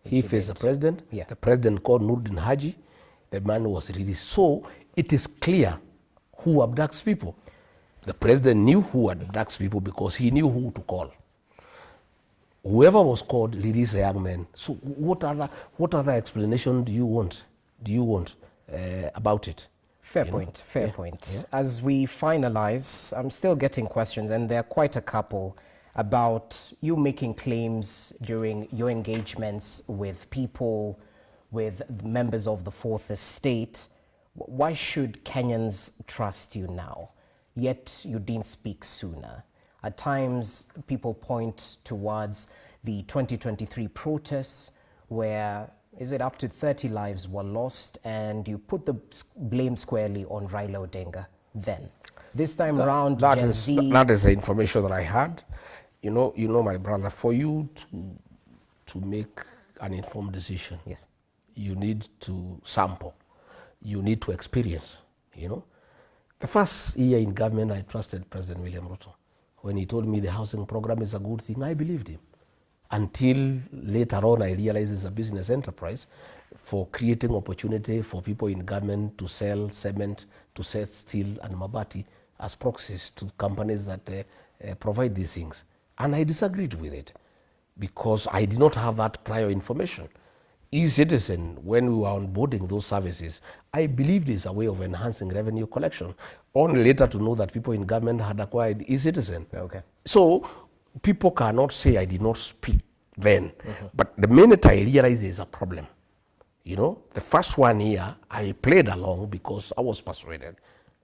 He faced the president. Yeah. The president called Nurdin Haji. The man was released. So it is clear who abducts people. The president knew who abducts people because he knew who to call. Whoever was called released the young man. So what other explanation do you want? About it? Fair point. Yeah. As we finalize, I'm still getting questions, and there are quite a couple, about you making claims during your engagements with people, with members of the Fourth Estate. Why should Kenyans trust you now? Yet you didn't speak sooner. At times, people point towards the 2023 protests where, is it up to 30 lives were lost, and you put the blame squarely on Raila Odinga then. This time around, Gen Z... That is the information that I had. You know, my brother, for you to make an informed decision, Yes. you need to sample. You need to experience, The first year in government, I trusted President William Ruto. When he told me the housing program is a good thing, I believed him. Until later on, I realized it's a business enterprise. for creating opportunity for people in government to sell cement, to sell steel and mabati as proxies to companies that provide these things. And I disagreed with it because I did not have that prior information. E-Citizen, when we were onboarding those services, I believed it's a way of enhancing revenue collection. Only later to know that people in government had acquired E-Citizen. Okay. So people cannot say I did not speak then. But the minute I realized there's a problem, you know, the first 1 year I played along because I was persuaded.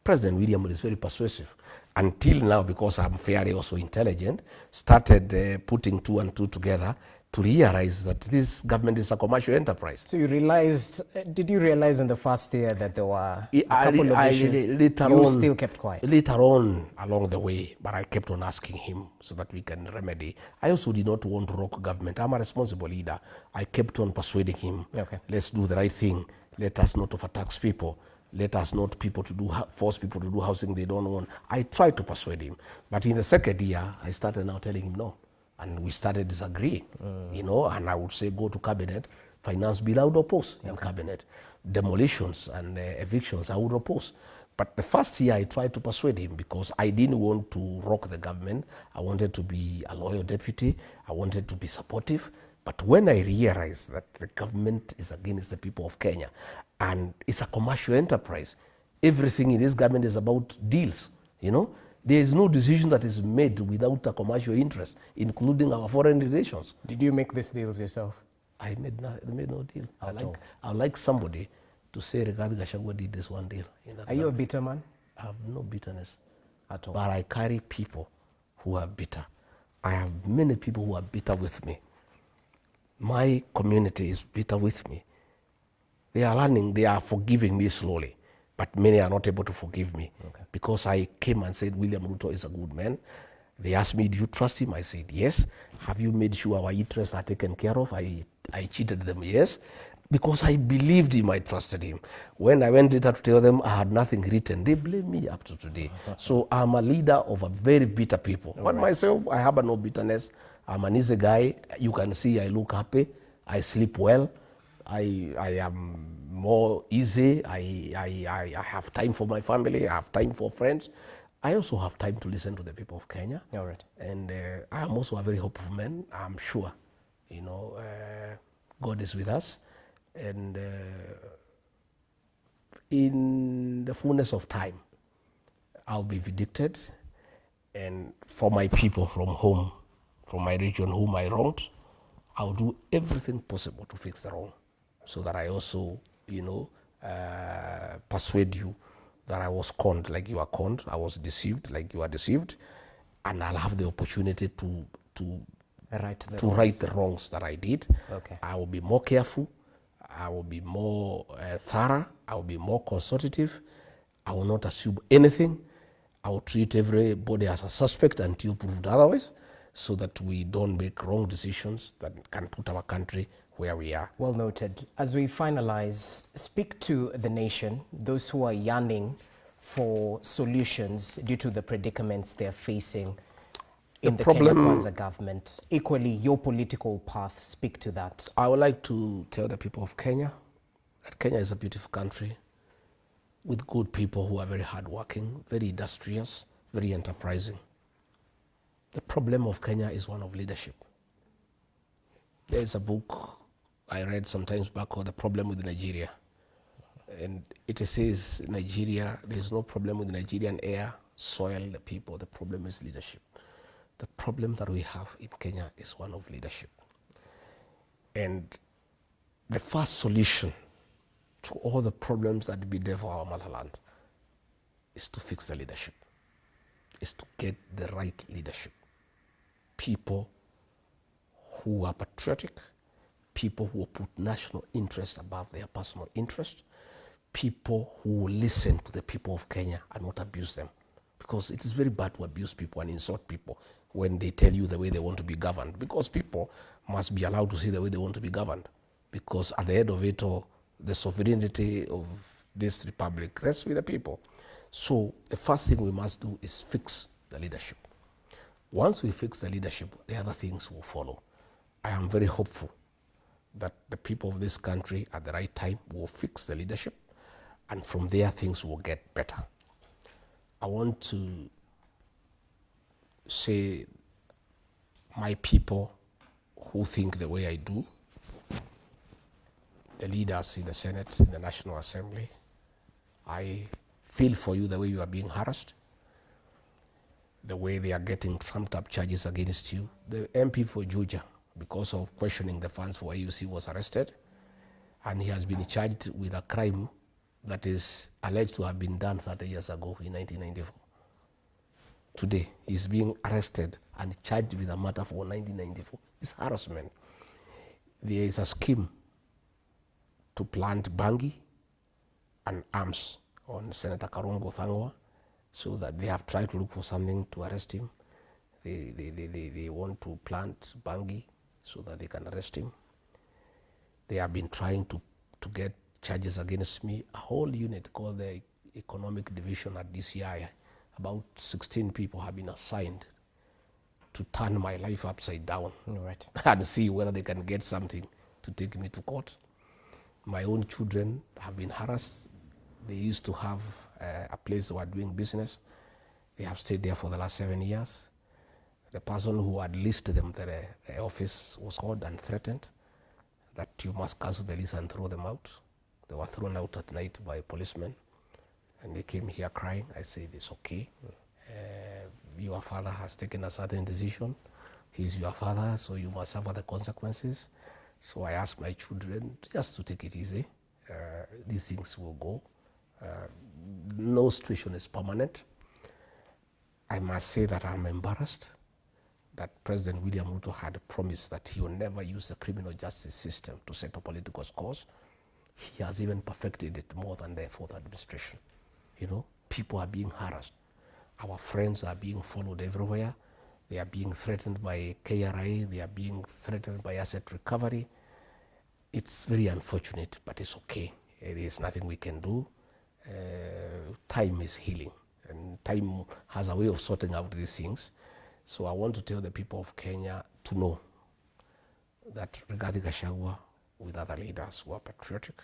President William is very persuasive. Until now, because I'm fairly also intelligent, started putting 2 and 2 together to realize that this government is a commercial enterprise. So you realized, did you realize in the first year that there were a couple of issues? Later you on, still kept quiet? Later on along the way, but I kept on asking him so that we can remedy. I also did not want to rock government. I'm a responsible leader. I kept on persuading him, okay, let's do the right thing. Let us not overtax people. Let us not force people to do housing they don't want. I tried to persuade him. But in the second year, I started now telling him no. And we started disagreeing, you know, and I would say go to cabinet, finance bill, I would oppose in cabinet. Demolitions and evictions, I would oppose. But the first year I tried to persuade him because I didn't want to rock the government. I wanted to be a loyal deputy. I wanted to be supportive. But when I realized that the government is against the people of Kenya and it's a commercial enterprise, everything in this government is about deals, you know. There is no decision that is made without a commercial interest, including our foreign relations. Did you make these deals yourself? I made no deal. I like somebody to say Rigathi Gachagua did this one deal. Are you a bitter man? I have no bitterness at all. But I carry people who are bitter. I have many people who are bitter with me. My community is bitter with me. They are learning, they are forgiving me slowly. But many are not able to forgive me because I came and said William Ruto is a good man. They asked me, do you trust him? I said, yes. Have you made sure our interests are taken care of? I cheated them, yes. Because I believed him, I trusted him. When I went later to tell them I had nothing written, they blame me up to today. So I'm a leader of a very bitter people. But myself, I have no bitterness. I'm an easy guy. You can see I look happy. I sleep well. I am more easy. I have time for my family. I have time for friends. I also have time to listen to the people of Kenya. All right. And I am also a very hopeful man. I'm sure, you know, God is with us. And in the fullness of time, I'll be vindicated. And for my people from home, from my region whom I wronged, I'll do everything possible to fix the wrong. So that I also, you know, persuade you that I was conned like you are conned. I was deceived like you are deceived. And I'll have the opportunity to right the wrongs that I did. Okay. I will be more careful. I will be more thorough. I will be more consultative. I will not assume anything. I will treat everybody as a suspect until proved otherwise, so that we don't make wrong decisions that can put our country where we are. Well noted. As we finalize, speak to the nation, those who are yearning for solutions due to the predicaments they're facing in the Kenya Kwanza government. Equally, your political path, speak to that. I would like to tell the people of Kenya that Kenya is a beautiful country with good people who are very hardworking, very industrious, very enterprising. The problem of Kenya is one of leadership. There is a book I read sometimes back called The Problem with Nigeria. And it says Nigeria, there's no problem with Nigerian air, soil, the people. The problem is leadership. The problem that we have in Kenya is one of leadership. And the first solution to all the problems that bedevil our motherland is to fix the leadership, is to get the right leadership. People who are patriotic, people who put national interest above their personal interest, people who listen to the people of Kenya and not abuse them. Because it is very bad to abuse people and insult people when they tell you the way they want to be governed, because people must be allowed to say the way they want to be governed. Because at the end of it all, the sovereignty of this republic rests with the people. So the first thing we must do is fix the leadership. Once we fix the leadership, the other things will follow. I am very hopeful that the people of this country at the right time will fix the leadership, and from there things will get better. I want to say my people who think the way I do, the leaders in the Senate, in the National Assembly, I feel for you the way you are being harassed, the way they are getting trumped up charges against you. The MP for Juja, because of questioning the funds for AUC, was arrested, and he has been charged with a crime that is alleged to have been done 30 years ago in 1994. Today, he's being arrested and charged with a matter for 1994. It's harassment. There is a scheme to plant bangi and arms on Senator Karongo Thangwa, so that they have tried to look for something to arrest him. They want to plant bangi so that they can arrest him. They have been trying to get charges against me. A whole unit called the Economic Division at DCI, about 16 people have been assigned to turn my life upside down. Right. And see whether they can get something to take me to court. My own children have been harassed. They used to have a place they were doing business. They have stayed there for the last 7 years. The person who had listed them, the office was called and threatened that you must cancel the lease and throw them out. They were thrown out at night by policemen, and they came here crying. I said, it's okay. Your father has taken a certain decision. He's your father, so you must suffer the consequences. So I asked my children just to take it easy. These things will go. No situation is permanent. I must say that I'm embarrassed that President William Ruto had promised that he will never use the criminal justice system to settle political scores. He has even perfected it more than the fourth administration. You know, people are being harassed. Our friends are being followed everywhere. They are being threatened by KRA. They are being threatened by asset recovery. It's very unfortunate, but it's okay. There is nothing we can do. Time is healing, and time has a way of sorting out these things. So I want to tell the people of Kenya to know that Rigathi Gachagua, with other leaders who are patriotic,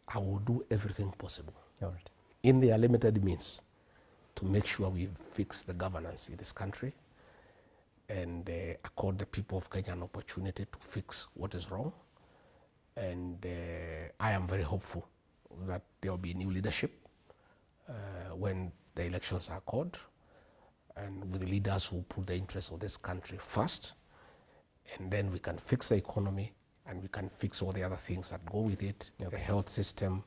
I will do everything possible in their limited means to make sure we fix the governance in this country and accord the people of Kenya an opportunity to fix what is wrong. And I am very hopeful that there will be new leadership when the elections are called, and with the leaders who put the interests of this country first, and then we can fix the economy and we can fix all the other things that go with it, the health system,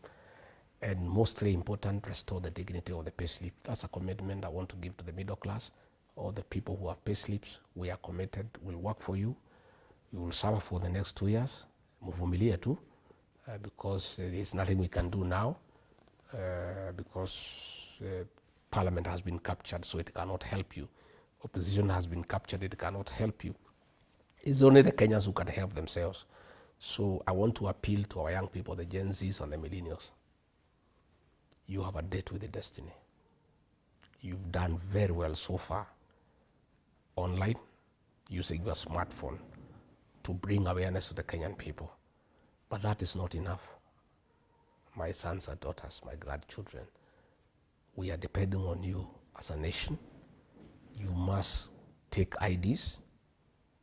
and mostly important, restore the dignity of the payslip. That's a commitment I want to give to the middle class. All the people who have payslips, we are committed, we'll work for you. You will serve for the next 2 years. Muvumilia too, because there is nothing we can do now, because Parliament has been captured, so it cannot help you. Opposition has been captured, it cannot help you. It's only the Kenyans who can help themselves. So I want to appeal to our young people, the Gen Zs and the millennials. You have a date with the destiny. You've done very well so far online, using your smartphone to bring awareness to the Kenyan people. But that is not enough. My sons and daughters, my grandchildren, we are depending on you as a nation. You must take IDs,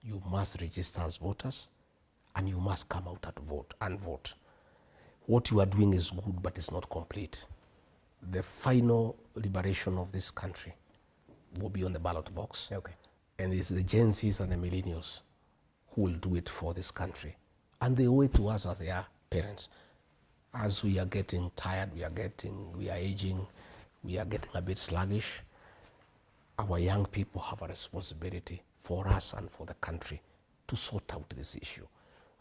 you must register as voters, and you must come out and vote. What you are doing is good, but it's not complete. The final liberation of this country will be on the ballot box. And it's the Gen Zs and the millennials who will do it for this country. And they owe it to us as their parents. As we are getting tired, we are aging, we are getting a bit sluggish, our young people have a responsibility for us and for the country to sort out this issue.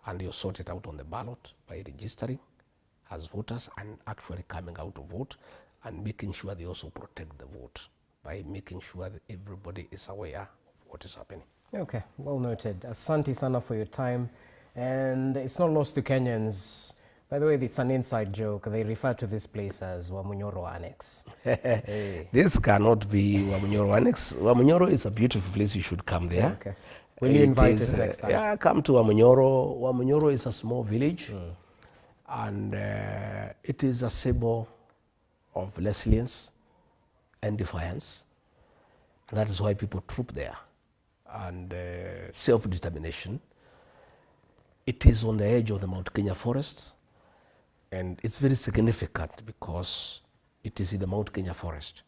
And they'll sort it out on the ballot by registering as voters and actually coming out to vote, and making sure they also protect the vote by making sure that everybody is aware of what is happening. Okay, well noted. Asante sana for your time. And it's not lost to Kenyans. By the way, it's an inside joke. They refer to this place as Wamunyoro Annex. Hey. This cannot be Wamunyoro Annex. Wamunyoro is a beautiful place. You should come there. Will you invite is, us next time? Yeah, come to Wamunyoro. Wamunyoro is a small village, and it is a symbol of resilience and defiance. And that is why people troop there, and self-determination. It is on the edge of the Mount Kenya forest, and it's very significant because it is in the Mount Kenya forest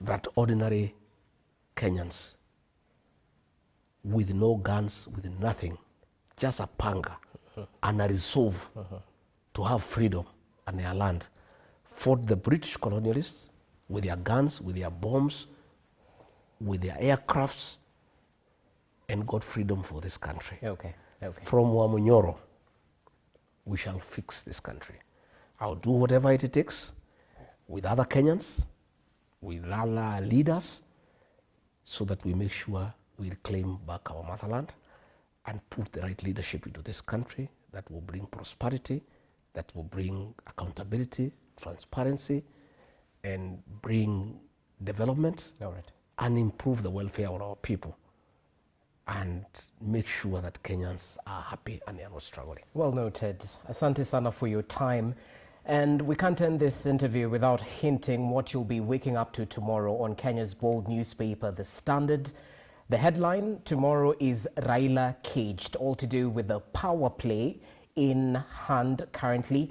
that ordinary Kenyans with no guns, with nothing, just a panga and a resolve to have freedom and their land, fought the British colonialists with their guns, with their bombs, with their aircrafts, and got freedom for this country. Okay, okay. From Wamunyoro, we shall fix this country. I'll do whatever it takes with other Kenyans, with other leaders, so that we make sure we reclaim back our motherland and put the right leadership into this country that will bring prosperity, that will bring accountability, transparency, and bring development. All right. And improve the welfare of our people and make sure that Kenyans are happy and they are not struggling. Well noted. Asante sana for your time. And we can't end this interview without hinting what you'll be waking up to tomorrow on Kenya's bold newspaper, The Standard. The headline tomorrow is Raila caged, all to do with the power play in hand currently.